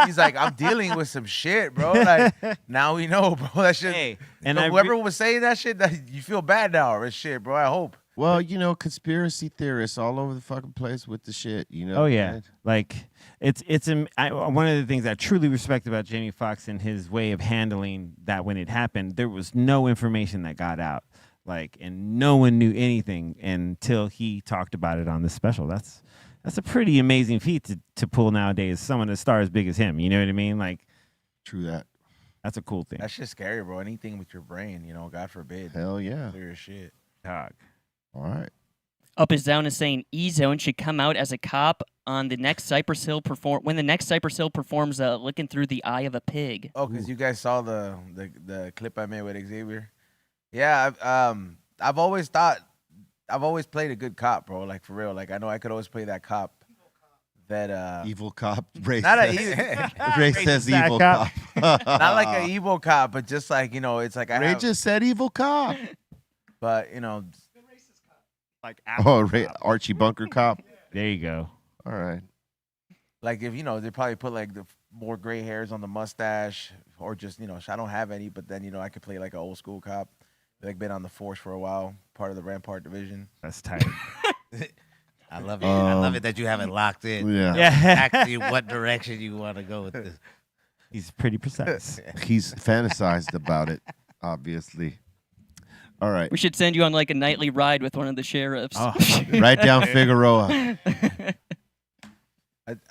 He's like, "I'm dealing with some shit, bro." Like now we know, bro. That shit. Hey, And and whoever was saying that shit, that you feel bad now or shit, bro. I hope. Well, conspiracy theorists all over the fucking place with the shit, Oh yeah, man? like one of the things I truly respect about Jamie Foxx and his way of handling that when it happened, there was no information that got out, and no one knew anything until he talked about it on this special. That's a pretty amazing feat to pull nowadays. Someone a star as big as him, you know what I mean? Like True that. that's a cool thing. That shit's scary, bro. Anything with your brain, God forbid. Hell yeah. Serious shit. Dog. All right. Up is Down is saying E-Zone should come out as a cop on the next Cypress Hill when the next Cypress Hill performs Looking Through the Eye of a Pig. Oh, because you guys saw the clip I made with Xavier. Yeah, I've always played a good cop, bro. Like for real. Like I know I could always play that cop. That Evil cop. Ray not a says, Ray says that evil cop. cop. not like an evil cop, but just like it's like I Ray have, just said evil cop. but Like Oh, Ray, Archie Bunker cop. there you go. All right. like if they probably put like the more gray hairs on the mustache, or just I don't have any, but then I could play like an old school cop. Like been on the force for a while, part of the Rampart division. That's tight. I love it. I love it that you have it locked in. Yeah. Exactly what direction you want to go with this. He's pretty precise. He's fantasized about it, obviously. All right. We should send you on like a nightly ride with one of the sheriffs. Oh. Right down Figueroa.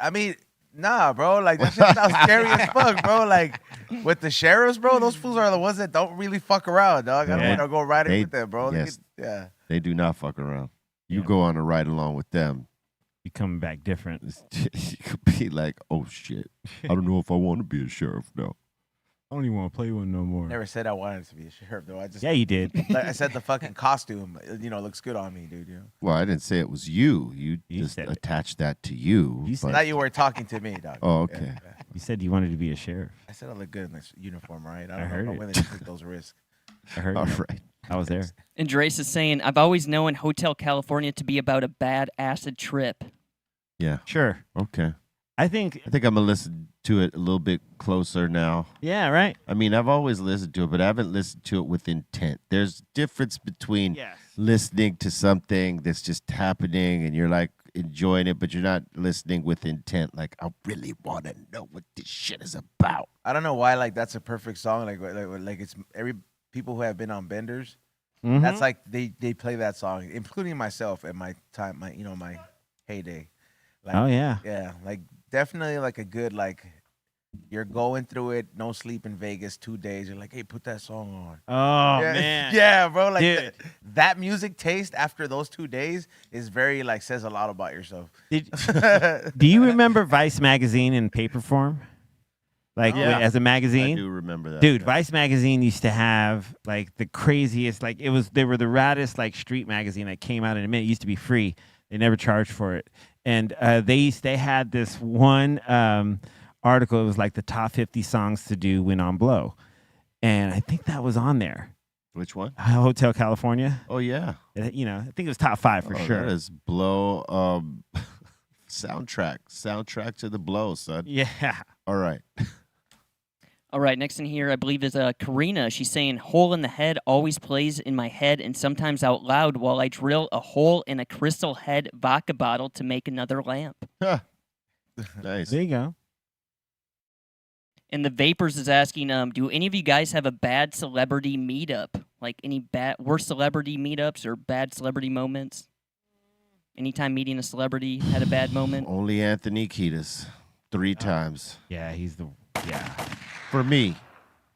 I mean, nah, bro. Like that shit sounds scary as fuck, bro. Like with the sheriffs, bro. Those fools are the ones that don't really fuck around, dog. I don't want to go riding with them, bro. Yes. Yeah. They do not fuck around. You Yeah. go on a ride along with them. You coming back different. You could be like, oh shit. I don't know if I want to be a sheriff now. I don't even want to play one no more. Never said I wanted to be a sheriff, though. I just Yeah, you did. I said the fucking costume, looks good on me, dude. Well, I didn't say it was you. You just said it. attached that to you. You said but- Thought you were talking to me, dog. Oh, okay. Yeah. You said you wanted to be a sheriff. I said I look good in this uniform, right? I don't heard know if it. I'm willing to take those risks. I heard All you. right. I was there. And Drace is saying, I've always known Hotel California to be about a bad acid trip. Yeah. Sure. Okay. I think, I think I'm going to listen to it a little bit closer now. yeah, right? I mean, I've always listened to it, but I haven't listened to it with intent. There's difference between Yes. listening to something that's just happening and you're like enjoying it, but you're not listening with intent. Like, I really want to know what this shit is about. I don't know why, like, that's a perfect song. Like it's every people who have been on Benders. Mhm. That's like they play that song, including myself at my time, my heyday. Like, Oh, yeah. yeah, like definitely like a good like. You're going through it, no sleep in Vegas, 2 days. You're like, hey, put that song on. Oh, yeah, man. yeah, bro. Like Dude. that music taste after those 2 days is very like says a lot about yourself. Do you remember Vice magazine in paper form? Like Yeah. as a I magazine? do remember that. Dude, yeah. Vice magazine used to have like the craziest, like they were the raddest like street magazine that came out in a minute. It used to be free. They never charged for it. And they had this one article. It was like the top 50 songs to do when on blow. And I think that was on there. Which one? Hotel California. Oh, yeah. I think it was top 5 for Oh, sure. That is Blow soundtrack to the Blow, son. Yeah. All right. All right, next in here, I believe, is Karina. She's saying, hole in the head always plays in my head and sometimes out loud while I drill a hole in a crystal head vodka bottle to make another lamp. Nice. There you go. And the Vapors is asking, do any of you guys have a bad celebrity meetup? Like any worst celebrity meetups or bad celebrity moments? Anytime meeting a celebrity had a bad moment? Only Anthony Kiedis 3 times. Yeah, yeah. For me,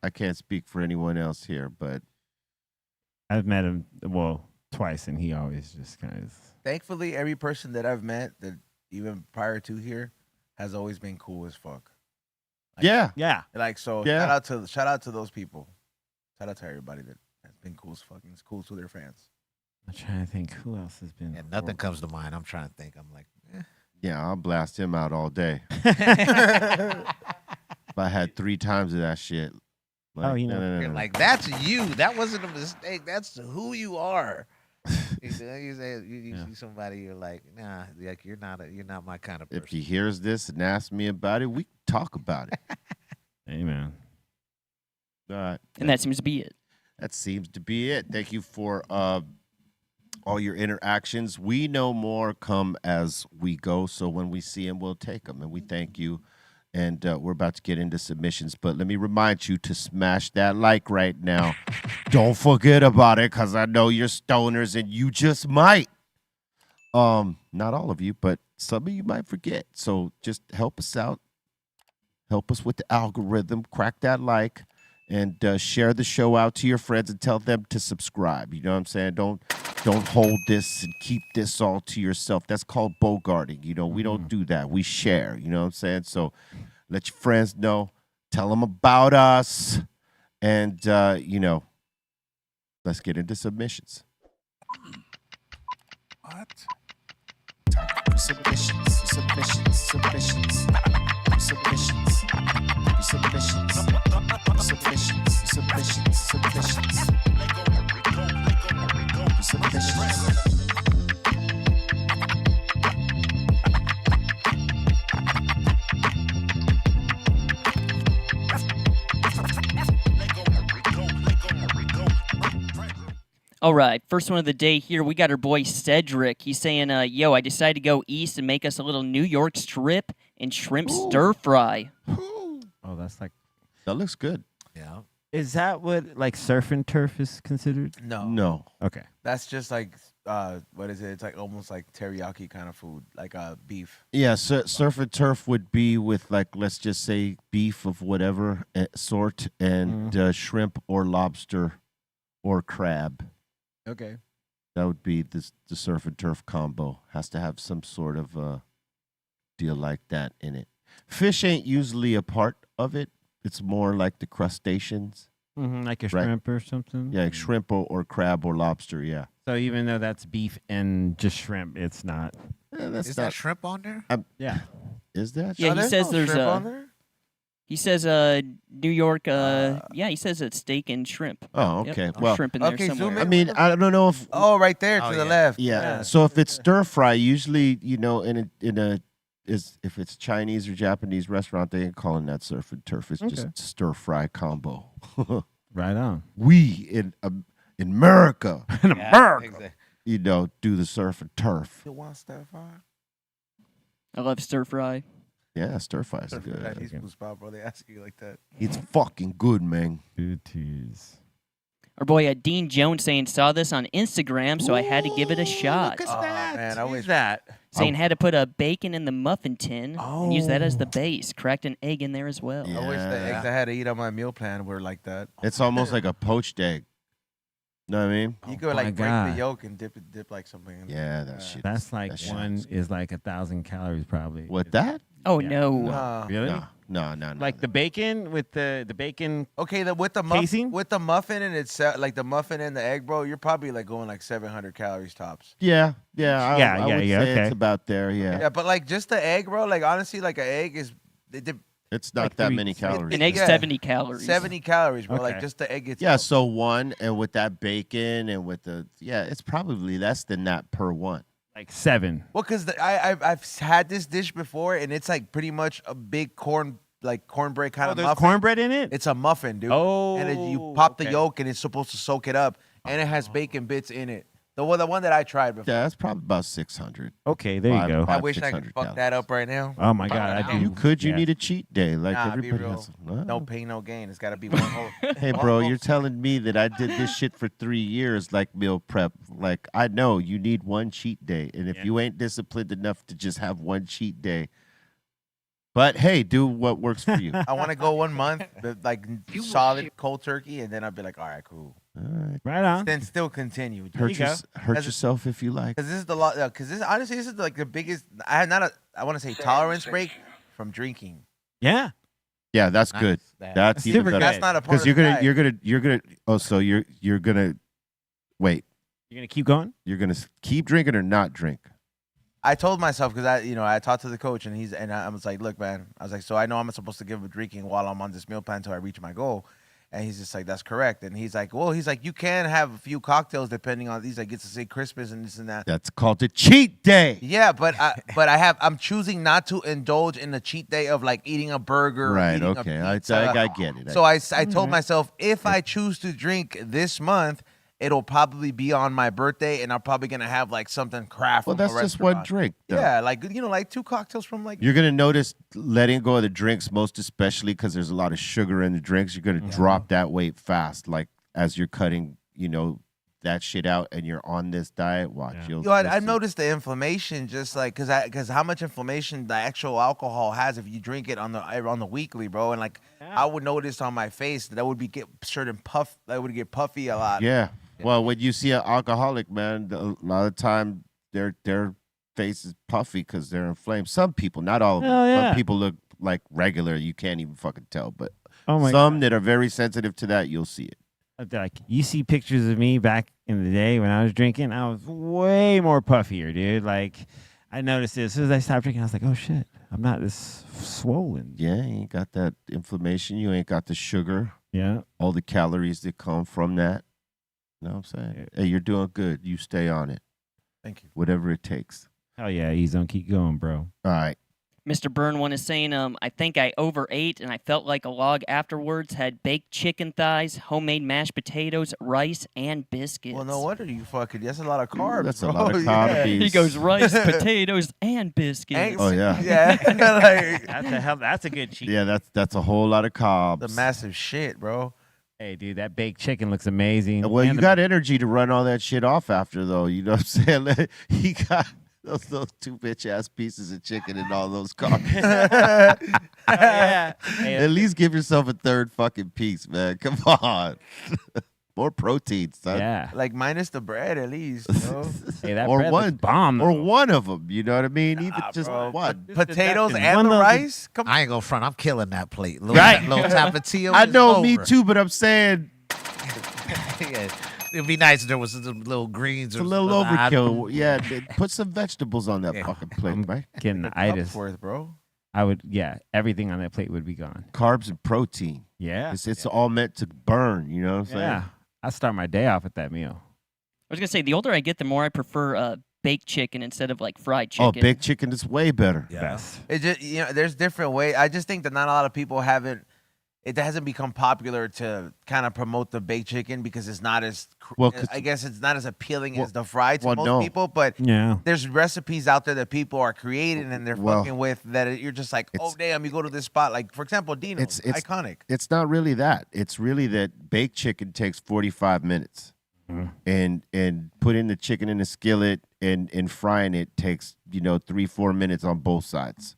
I can't speak for anyone else here, but I've met him, twice, and he always just kind of. Thankfully, every person that I've met that even prior to here has always been cool as fuck. yeah. Yeah. Like so, Yeah. shout out to those people. Shout out to everybody that has been cool as fuck and is cool to their fans. I'm trying to think who else has been. And nothing comes to mind. I'm trying to think. I'm like, Yeah, I'll blast him out all day. If I had 3 times of that shit. Oh, you know. no. you're like, that's you. That wasn't a mistake. That's who you are. You see somebody, you're like, nah, like you're not my kind of person. If he hears this and asks me about it, we can talk about it. Amen. All right. And that seems to be it. That seems to be it. Thank you for all your interactions. We know more come as we go, so when we see them, we'll take them, and we thank you. And we're about to get into submissions, but let me remind you to smash that like right now. Don't forget about it, because I know you're stoners, and you just might. Not all of you, but some of you might forget. So just help us out. Help us with the algorithm. Crack that like. And share the show out to your friends and tell them to subscribe. You know what I'm saying? Don't hold this and keep this all to yourself. That's called bogarting. You know, we don't do that. We share. You know what I'm saying? So let your friends know. Tell them about us. And, let's get into submissions. What? All right, first one of the day here. We got our boy Cedric. He's saying, yo, I decided to go east and make us a little New York strip and shrimp stir fry. Oh, that's like. That looks good. Yeah. Is that what like surf and turf is considered? No. Okay. That's just like what is it? It's like almost like teriyaki kind of food, like beef. Yeah, surf and turf would be with like, let's just say beef of whatever sort and shrimp or lobster or crab. Okay. That would be the surf and turf combo. Has to have some sort of deal like that in it. Fish ain't usually a part of it. It's more like the crustaceans. Like a Right. shrimp or something. Yeah, like shrimp or crab or lobster. Yeah. So even though that's beef and just shrimp, it's not. That's Is not. that shrimp on there? Yeah. Is that? Yeah, he there's says no there's shrimp a. on there? He says, New York. Yeah, he says it's steak and shrimp. Oh, Yep, okay. there's Well, shrimp in there okay, zoom somewhere. I in. mean, I don't know if. Oh, right there Oh, to the yeah. left. Yeah. So if it's stir fry, usually if it's Chinese or Japanese restaurant, they ain't calling that surf and turf. It's just stir fry combo. Right on. We in America, In America. Exactly. do the surf and turf. You want stir fry? I love stir fry. Yeah, stir fry is Stir fry. good. These food spot, bro. They ask you like that. It's fucking good, man. Good tease. Our boy Dean Jones saying saw this on Instagram, so I had to give it a shot. Oh, man, I wish that. Saying had to put a bacon in the muffin tin and use that as the base. Cracked an egg in there as well. Yeah. I wish the eggs I had to eat on my meal plan were like that. It's almost like a poached egg. Know what I mean? You Oh could my like break God. the yolk and dip like something in it. Yeah, that shit. That's like that shit one is- is like 1,000 calories probably. What that? Oh Yeah. no. Really? No. Like the bacon with the bacon. Okay, with the Casing? muffin and like the muffin and the egg, bro, you're probably like going like 700 calories tops. Yeah. I Yeah, would yeah, say okay. it's about there. Yeah. Yeah, but like just the egg, bro. Like honestly, like an egg is It's not Like that three- many calories. An egg, Yeah. 70 calories. 70 calories, bro. Like Okay. just the egg itself. Yeah, so one, and with that bacon and with it's probably less than that per one. Like 7. Well, because I've had this dish before, and it's like pretty much a big cornbread kind Oh, of there's muffin. cornbread in it? It's a muffin, dude. and then you Oh, pop the okay. yolk, and it's supposed to soak it up, and it has bacon bits in it. The one that I tried before. Yeah, that's probably about 600. Okay, there you Five- go. I five, wish I could 600 fuck that up right now. Oh my God, I do. You could. You Yeah. need a cheat day, like Nah, be everybody real. has. Well, No pain, no gain. It's got to be one whole. Hey, one bro, whole- you're telling me that I did this shit for 3 years, like meal prep. Like I know you need one cheat day, and if Yeah. you ain't disciplined enough to just have one cheat day, but hey, do what works for you. I want to go 1 month, but like solid cold turkey, and then I'll be like, all right, cool. All right. Right on. Then still continue. you Hurt, go. hurt That's- yourself if you like. Because this is the lot. Because this honestly, this is like the biggest. I had not a. I want to say tolerance break from drinking. Yeah. Yeah, that's Nice. good. That- That's even super better. That's not a part Because of you're the gonna, diet. you're gonna. Oh, so you're gonna wait. You're going to keep going? You're gonna keep drinking or not drink. I told myself because I talked to the coach and I was like, look, man, I was like, so I know I'm supposed to give up drinking while I'm on this meal plan until I reach my goal. And he's just like, that's correct. And he's like, well, you can have a few cocktails depending on these. Like, it's to say Christmas and this and that. That's called a cheat day. Yeah, but I'm choosing not to indulge in the cheat day of like eating a burger. or Right. eating a Okay. I pizza. get it. So I told myself if I choose to drink this month, it'll probably be on my birthday, and I'm probably gonna have like something craft. well, from a that's just one restaurant. drink. Though. Yeah, like like 2 cocktails from like. You're gonna notice letting go of the drinks, most especially because there's a lot of sugar in the drinks. You're gonna drop that weight fast, like as you're cutting, that shit out, and you're on this diet. Watch, Yeah. Yo, I've noticed the inflammation, just like because how much inflammation the actual alcohol has if you drink it on the weekly, bro. And like I would notice on my face that would get puffy a lot. Yeah. Well, when you see an alcoholic, man, a lot of time their face is puffy because they're inflamed. Some people, not all of them. Hell yeah. Some people look like regular. You can't even fucking tell. But Oh my some that are very sensitive to that, you'll see it. Like you see pictures of me back in the day when I was drinking, I was way more puffier, dude. Like I noticed it as soon as I stopped drinking, I was like, oh shit, I'm not this swollen. Yeah, you ain't got that inflammation. You ain't got the sugar, Yeah. all the calories that come from that. You know what I'm saying? Hey, you're doing good. You stay on it, Thank you. whatever it takes. Hell yeah, Ezone, keep going, bro. All right. Mr. Burn one is saying, I think I overate and I felt like a log afterwards. Had baked chicken thighs, homemade mashed potatoes, rice, and biscuits. Well, no wonder you fucking. That's a lot of carbs. That's bro. a lot of carbs. He goes rice, potatoes, and biscuits. And- Oh, yeah. Yeah. Like, That's a good cheat. Yeah, that's a whole lot of carbs. the massive shit, bro. Hey, dude, that baked chicken looks amazing. Well, And you the- got energy to run all that shit off after, though. You know what I'm saying? Like, he got those two bitch ass pieces of chicken and all those carbs. yeah. Hey, At least give yourself a third fucking piece, man. Come on. More protein, son. yeah. Like minus the bread, at least. You know? Hey, that Or bread one- looks bomb. Or though. one of them. You know what I mean? Even just bro. one. Potatoes One and the of the- rice. Come on. I ain't gonna front. I'm killing that plate. Little, Right. little tapatio. I is know, me over. too, but I'm saying Yeah. It'd be nice if there was some little greens it's or a little some overkill. Yeah, put some vegetables on that Yeah. fucking plate, I'm right? getting the itis. Worth, bro. I would, yeah, everything on that plate would be gone. Carbs and protein. Yeah. It's all meant to burn, you know what I'm saying? Yeah. I start my day off with that meal. I was gonna say the older I get, the more I prefer baked chicken instead of like fried chicken. Oh, baked chicken is way better. Yeah. Best. It just there's different ways. I just think that not a lot of people haven't. It hasn't become popular to kind of promote the baked chicken because it's not as. Well, 'cause- I guess it's not as appealing Well- as the fried to well, most no. people. But Yeah. there's recipes out there that people are creating and they're Well, fucking with that you're just like, oh it's- damn, you go to this spot like for example, Dino's, It's- iconic. It's not really that. It's really that baked chicken takes 45 minutes. And putting the chicken in the skillet and frying it takes, 3-4 minutes on both sides.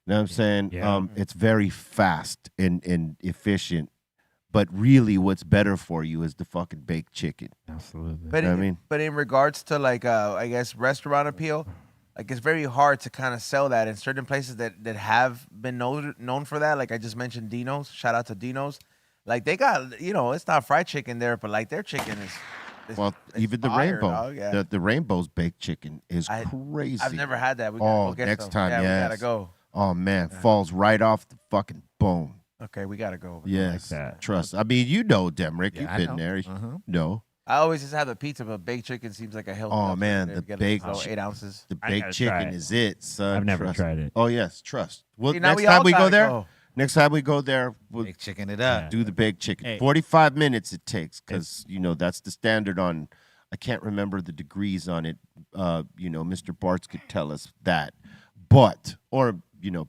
You know what I'm saying? Yeah. It's very fast and efficient. But really what's better for you is the fucking baked chicken. Absolutely. But know what I mean? but in regards to like I guess restaurant appeal, like it's very hard to kind of sell that in certain places that have been known for that. Like I just mentioned Dino's. Shout out to Dino's. Like they got it's not fried chicken there, but like their chicken is Well, it's even the fire, rainbow. dog, yeah. The rainbow's baked chicken is crazy. I've never had that. We gotta go get next some. time, yeah, we yes. gotta go. Oh man, falls right off the fucking bone. Okay, we gotta go. Yes, that. trust. I mean, Demrick. Yeah, You've I been know. there. Uh-huh. No, I always just have the pizza, but baked chicken seems like a healthy. Oh, option man, there. the You get baked like, chi- 8 ounces. the I baked gotta try chicken it. is it, son. I've never Trust. tried it. Oh yes, trust. Well, See, now next we all time we go gotta there, go. next time we go there, we'll Baked chicken it up. do the baked chicken. Hey. 45 minutes it takes because that's the standard on. I can't remember the degrees on it. Mr. Bartz could tell us that, or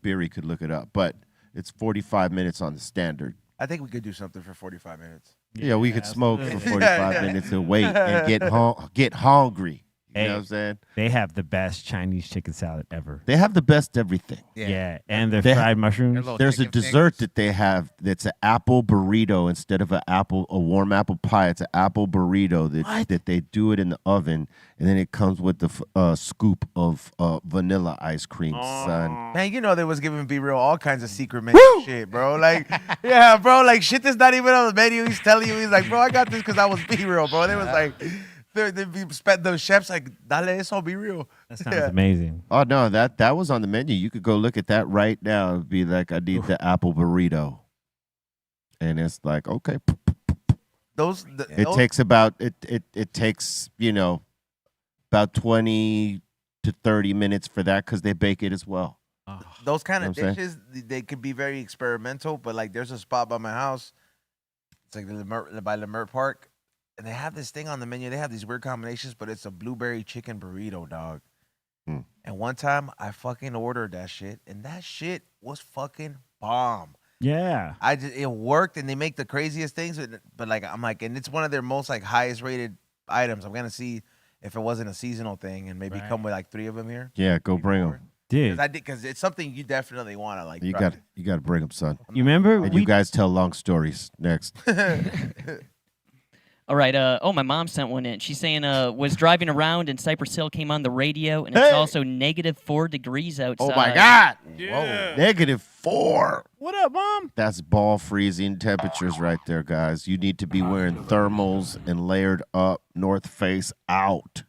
Beery could look it up. But it's 45 minutes on the standard. I think we could do something for 45 minutes. Yeah, we could smoke for 45 minutes and wait and get hungry. You know what I'm saying? They have the best Chinese chicken salad ever. They have the best everything. Yeah. And their They- fried Their mushrooms. little There's a chicken dessert fingers. that they have that's an apple burrito instead of a warm apple pie. It's an apple burrito that they do it in the oven, and then it comes with the scoop of vanilla ice cream, son. Man, they was giving B Real all kinds of secret menu shit, bro. Like, yeah, bro, like shit that's not even on the menu. He's telling you, he's like, bro, I got this because I was B Real, bro. They was like, the chefs like, dale eso, be real. That sounds amazing. Oh no, that was on the menu. You could go look at that right now. It'd be like, I need the apple burrito, and it's like, okay. It takes about it takes about 20 to 30 minutes for that because they bake it as well. those kind of You know what I'm dishes, they could be very experimental. But like, there's a spot by my house. It's like by Lemert Park, and they have this thing on the menu. They have these weird combinations, but it's a blueberry chicken burrito, dog. Hmm. And one time, I fucking ordered that shit, and that shit was fucking bomb. Yeah. It worked, and they make the craziest things. But like, I'm like, and it's one of their most like highest rated items. I'm gonna see if it wasn't a seasonal thing, and maybe come with like 3 of them here. Yeah, go bring them. Dude. Because it's something you definitely want to like. You try. got to bring them, son. You remember? And you guys tell long stories next. All right. My mom sent one in. She's saying, was driving around and Cypress Hill came on the radio, and it's also -4 degrees outside. Oh my God! Yeah. -4. What up, Mom? That's ball freezing temperatures right there, guys. You need to be wearing thermals and layered up, North Face out.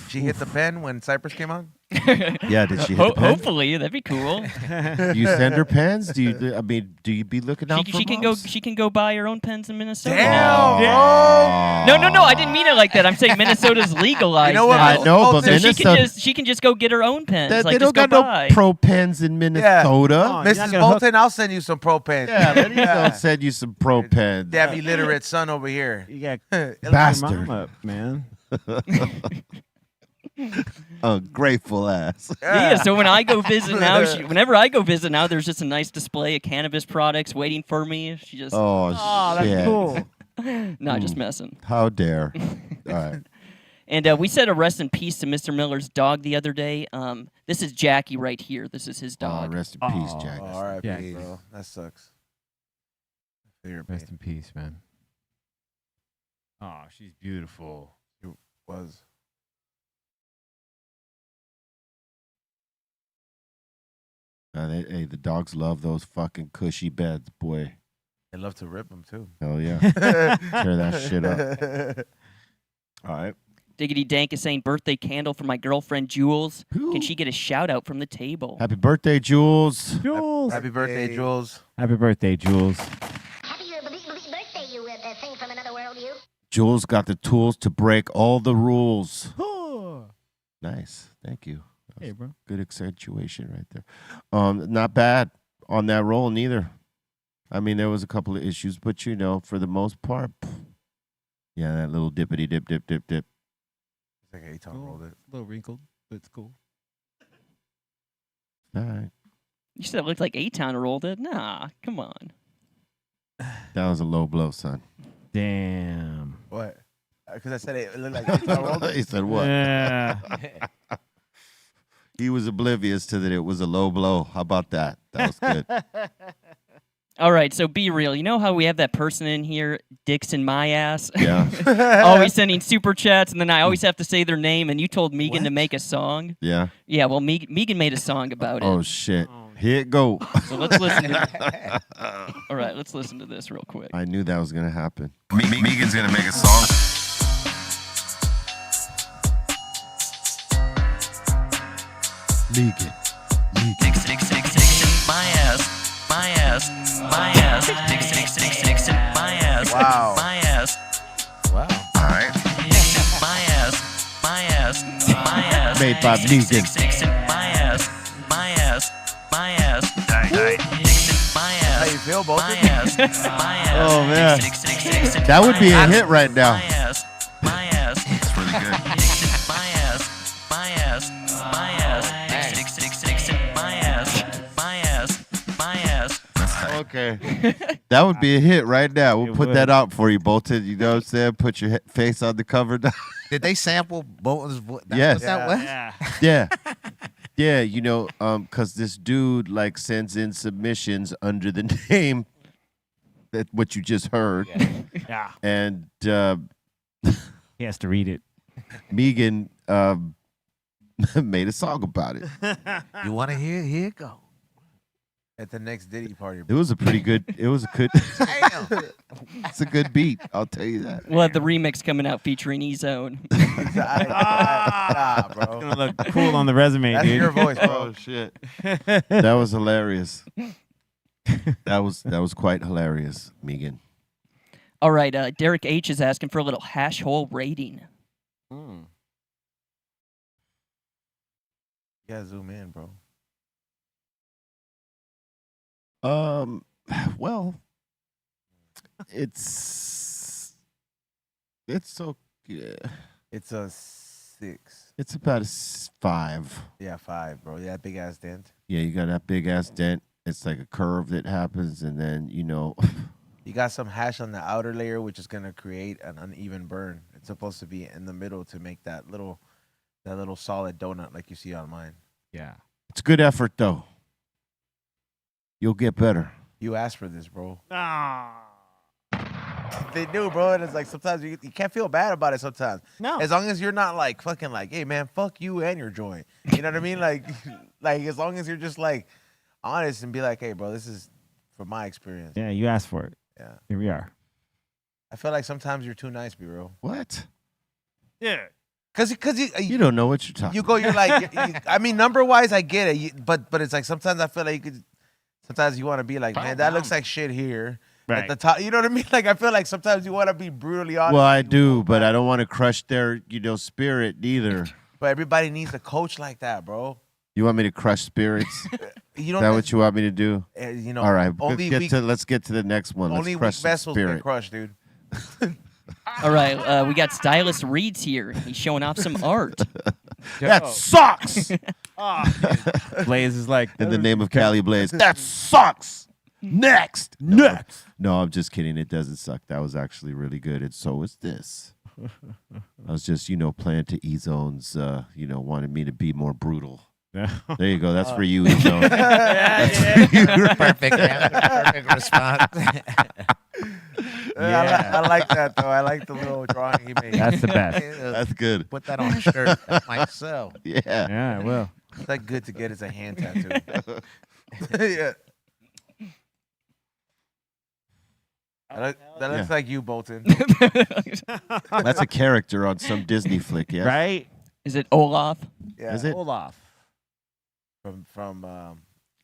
She hit the pen when Cypress came on. Yeah, did she hit the pen? Hopefully, that'd be cool. Do you send her pens? Do you? I mean, do you be looking out for She can moms? go. She can go buy her own pens in Minnesota. Damn, now. No. I didn't mean it like that. I'm saying Minnesota's legalized. You know what? now. I know, but So Minnesota. she can just go get her own pens. They like, don't just go got buy. no pro pens in Minnesota. Oh, you're not Mrs. gonna hook- Bolton, I'll send you some pro pens. Yeah, let me go send you some pro pens. Damn illiterate son over here. You got Bastard. mom up, man. Ungrateful ass. Yeah. So when I go visit now, whenever I go visit now, there's just a nice display of cannabis products waiting for me. She just Oh, That's shit. cool. not just messing. How dare. All right. And we said a rest in peace to Mr. Miller's dog the other day. This is Jackie right here. This is his Oh, dog. rest in peace, Aw. Jack. All right, Yeah, bro. That sucks. Rest in peace, man. Oh, she's beautiful. Was. Hey, the dogs love those fucking cushy beds, boy. They love to rip them too. Hell yeah. Tear that shit up. All right. Diggity Dank is saying birthday candle for my girlfriend Jules. Can she get a shout out from the table? Happy birthday, Jules. Jules. Happy birthday, Jules. Happy birthday, Jules. Happy birthday, you thing from another world, you. Jules got the tools to break all the rules. Nice. Thank you. Hey, bro. Good accentuation right there. Not bad on that roll neither. I mean, there was a couple of issues, but for the most part, yeah, that little dippity dip. It's like A-Town rolled it. A little wrinkled, but it's cool. All right. You said it looked like A-Town rolled it. Nah, come on. That was a low blow, son. Damn. What? Because I said it looked like A-Town rolled it. He said what? Yeah. He was oblivious to that it was a low blow. How about that? That was good. All right, so be real. You know how we have that person in here, Dicks in my ass? Yeah. Always sending super chats, and then I always have to say their name, and you told Megan to make a song. Yeah. Yeah, well, Megan made a song about Oh, it. shit. Here it go. So let's listen to All right, let's listen to this real quick. I knew that was going to happen. Megan's gonna make a song. Megan. Dicks in my ass, my ass, my ass. Dicks in my ass, Wow. my ass. Wow. All right. Dicks in my ass, my ass, my ass. Made by Megan. Dicks in my ass, my ass, my ass. Dicks in my How ass, you feel, both my of you? ass, my ass. Oh, man. Dicks in That would be a my hit right now. My ass, my ass. It's really good. Dicks in my ass, my ass, my ass. Dicks in my ass, my ass, my ass. Okay. That would be a hit right now. We'll It put would. that out for you, Bolton. You know what I'm saying? Put your face on the cover. Did they sample Bolton's voice? Yes. That was? Yeah. Yeah. Yeah, because this dude sends in submissions under the name that what you just heard. Yeah. And He has to read it. Megan made a song about it. You want to hear? Here it go. At the next Diddy party. It was a pretty good, Damn. it's a good beat. I'll tell you that. We'll have the remix coming out featuring E-Zone. Nah, bro. Gonna look cool on the resume, That's dude. your voice, bro. Oh shit. That was hilarious. That was quite hilarious, Megan. All right, Derek H is asking for a little hash hole rating. You gotta zoom in, bro. Well, it's so It's a 6. it's about a 5. Yeah, 5, bro. Yeah, big ass dent. Yeah, you got that big ass dent. It's like a curve that happens, and then You got some hash on the outer layer, which is gonna create an uneven burn. It's supposed to be in the middle to make that little solid donut like you see on mine. Yeah. it's good effort though. You'll get better. You asked for this, bro. Ah. They do, bro. And it's like sometimes you can't feel bad about it sometimes. No. As long as you're not fucking hey man, fuck you and your joint. You know what I mean? Like as long as you're just honest and be like, hey bro, this is from my experience. Yeah, you asked for it. Yeah. Here we are. I feel like sometimes you're too nice, B-Real. What? Yeah. Cause You don't know what you're talking. you're like, I mean, number wise, I get it, but it's like sometimes I feel like sometimes you want to be like, man, that looks like shit here at the top. You know what I mean? Like I feel like sometimes you want to be brutally honest. Well, I do, but I don't want to crush their spirit neither. But everybody needs a coach like that, bro. You want me to crush spirits? You Is that what you want me to do? You know, All right, only let's get to the next one. only Let's crush weak some vessels spirit. get crushed, dude. All right, we got Stylist Reeds here. He's showing off some art. That sucks. Blaze is like, In the name of Cali Blaze, that sucks. Next. No, I'm just kidding. It doesn't suck. That was actually really good, and so is this. I was just, playing to E-Zone's, wanted me to be more brutal. There you go. That's for you, E-Zone. Perfect, man. Perfect response. I like that though. I like the little drawing he made. that's the best. That's good. Put that on a shirt. That might sell. Yeah. Yeah, well. It's like good to get as a hand tattoo. Yeah. That looks like you, Bolton. That's a character on some Disney flick, yeah? Right? Is it Olaf? Yeah. Is it? Olaf. From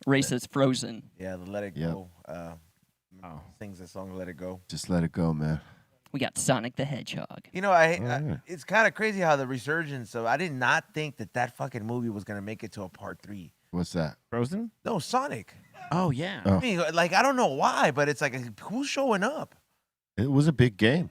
Racist Frozen. the Let It Yep. Go. Sings the song Let It Go. Just let it go, man. We got Sonic the Hedgehog. You know, it's kind of crazy how the resurgence of I did not think that fucking movie was gonna make it to a part 3. What's that? Frozen? No, Sonic. Oh, yeah. Oh. I mean, like I don't know why, but it's like who's showing up? It was a big game.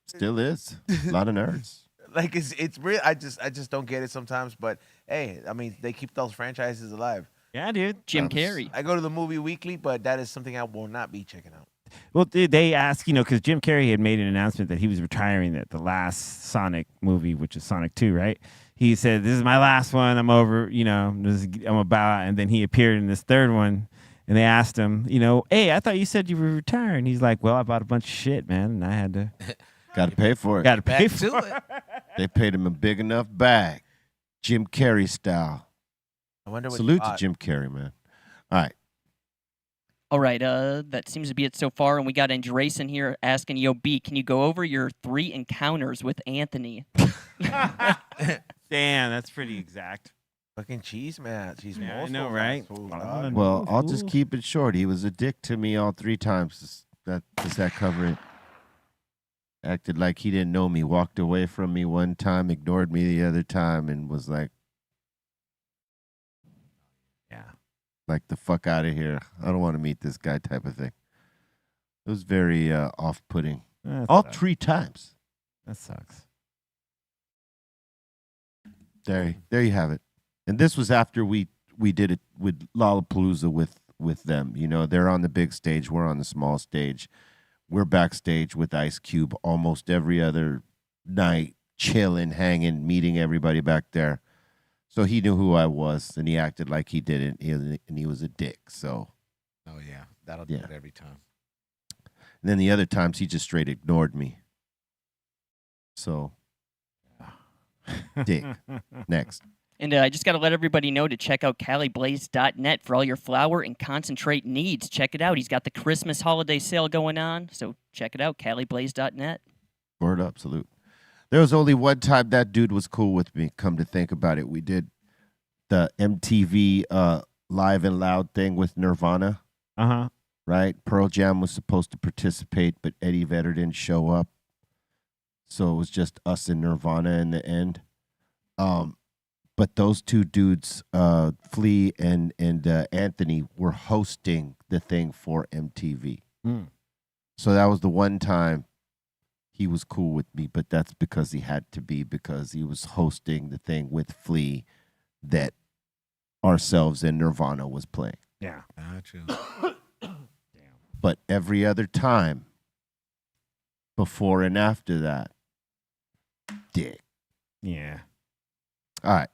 Still is. A lot of nerds. Like it's real. I just don't get it sometimes. But hey, I mean, they keep those franchises alive. Yeah, dude. Jim Carrey. I go to the movie weekly, but that is something I will not be checking out. Well, they asked, because Jim Carrey had made an announcement that he was retiring at the last Sonic movie, which is Sonic 2, right? He said, "This is my last one. I'm over, I'm about." And then he appeared in this third one, and they asked him, "Hey, I thought you said you were retiring." He's like, "Well, I bought a bunch of shit, man, and I had to Got to pay for it. got to pay Back for to it." it. They paid him a big enough bag. Jim Carrey style. I wonder what. Salute to Jim Carrey, man. All right. All right, that seems to be it so far. And we got Andresen here asking, Yo, B, can you go over your 3 encounters with Anthony? Damn, that's pretty exact. Fucking cheese, man. Cheese. Yeah, I most know, of right? food, I dog. wanna Well, know. I'll just keep it short. He was a dick to me all 3 times. Does that cover it? Acted like he didn't know me. Walked away from me one time, ignored me the other time, and was like, the fuck out of here. I don't want to meet this guy type of thing. It was very off-putting. That All sucks. 3 times. That sucks. There you have it. And this was after we did it with Lollapalooza with them. They're on the big stage. We're on the small stage. We're backstage with Ice Cube almost every other night, chilling, hanging, meeting everybody back there. So he knew who I was, and he acted like he didn't, and he was a dick. So, Oh, yeah. That'll do Yeah. it every time. and then the other times he just straight ignored me. So, dick. Next. And I just got to let everybody know to check out CaliBlaze.net for all your flour and concentrate needs. Check it out. He's got the Christmas holiday sale going on, so check it out, CaliBlaze.net. Word up, salute. There was only one time that dude was cool with me. Come to think about it, we did the MTV Live and Loud thing with Nirvana, Uh-huh. right? Pearl Jam was supposed to participate, but Eddie Vedder didn't show up. So it was just us and Nirvana in the end. But those 2 dudes, Flea and Anthony, were hosting the thing for MTV. Mm. So that was the one time he was cool with me, but that's because he had to be, because he was hosting the thing with Flea that ourselves and Nirvana was playing. Yeah. Gotcha. But every other time, before and after that, dick. Yeah. All right.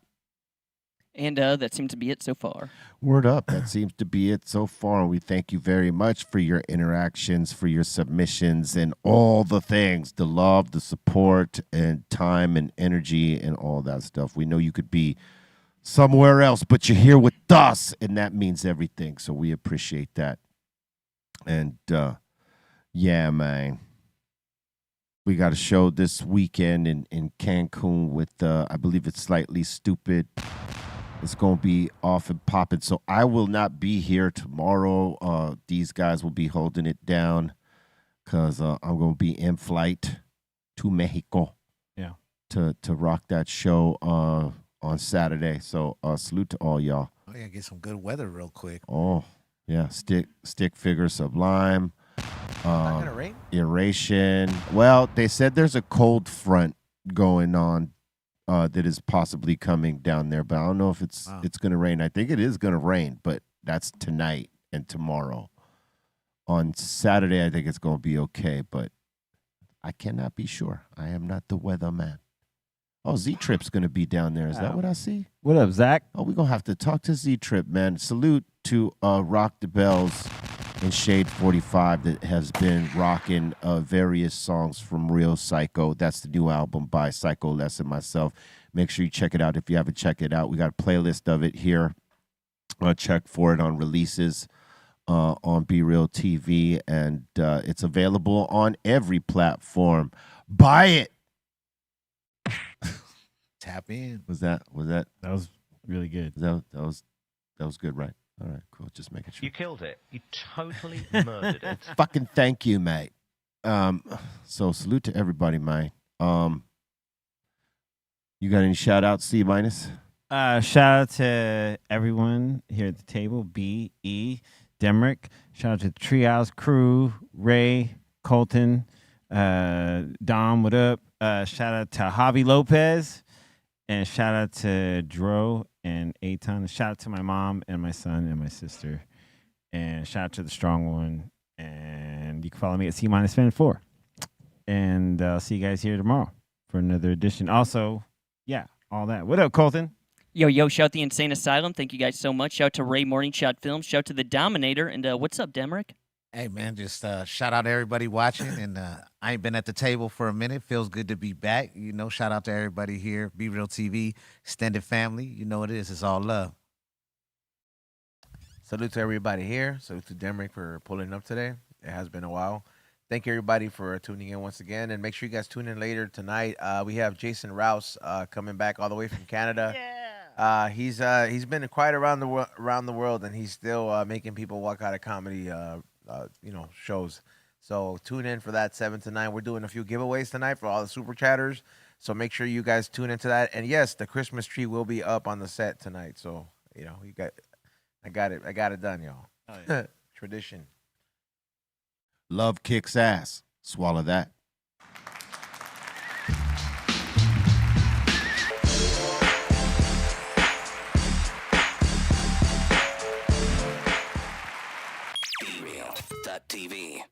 And that seems to be it so far. Word up. That seems to be it so far. We thank you very much for your interactions, for your submissions, and all the things, the love, the support, and time and energy and all that stuff. We know you could be somewhere else, but you're here with us, and that means everything. So we appreciate that. And yeah, man. We got a show this weekend in Cancun with, I believe it's Slightly Stupid. It's going to be off and popping. So I will not be here tomorrow. These guys will be holding it down because I'm going to be in flight to Mexico. Yeah. To rock that show on Saturday. So salute to all y'all. Oh yeah, get some good weather real quick. Oh, yeah. Stick Figure, Sublime. Not gonna rain? Aeration. Well, they said there's a cold front going on that is possibly coming down there, but I don't know if it's going to rain. I think it is going to rain, but that's tonight and tomorrow. On Saturday, I think it's going to be okay, but I cannot be sure. I am not the weatherman. Oh, Z-Trip's going to be down there. Is that what I see? What up, Zach? Oh, we're going to have to talk to Z-Trip, man. Salute to Rock the Bells and Shade 45 that has been rocking various songs from Real Psycho. That's the new album by Psycho Les and myself. Make sure you check it out if you haven't checked it out. We got a playlist of it here. Check for it on releases on BREALTV, and it's available on every platform. Buy it. Tap in. Was that That was really good. that was good, right? All right, cool. Just making sure. You killed it. You totally murdered it. Fucking thank you, mate. So salute to everybody, mate. You got any shout outs, C minus? Shout out to everyone here at the table. B.E. Demrick. Shout out to the Treehouse crew. Ray, Colton, Dom, what up? Shout out to Javi Lopez. And shout out to Dro and Aton. Shout out to my mom and my son and my sister. And shout out to the strong one. And you can follow me at C-Fan4. And I'll see you guys here tomorrow for another edition. Also, yeah, all that. What up, Colton? Yo, shout the Insane Asylum. Thank you guys so much. Shout to Ray Morning Shot Films. Shout to the Dominator. And what's up, Demrick? Hey man, just shout out to everybody watching, and I ain't been at the table for a minute. Feels good to be back. You know, shout out to everybody here. Be Real TV, extended family. You know what it is. It's all love. Salute to everybody here. Salute to Demrick for pulling up today. It has been a while. Thank you everybody for tuning in once again, and make sure you guys tune in later tonight. We have Jason Rouse coming back all the way from Canada. Yeah. He's been quite around the world, and he's still making people walk out of comedy. Shows. So tune in for that 7 to 9. We're doing a few giveaways tonight for all the super chatters. So make sure you guys tune into that. And yes, the Christmas tree will be up on the set tonight. So I got it done, y'all. Oh, yeah. Tradition. Love kicks ass. Swallow that. BREALTV.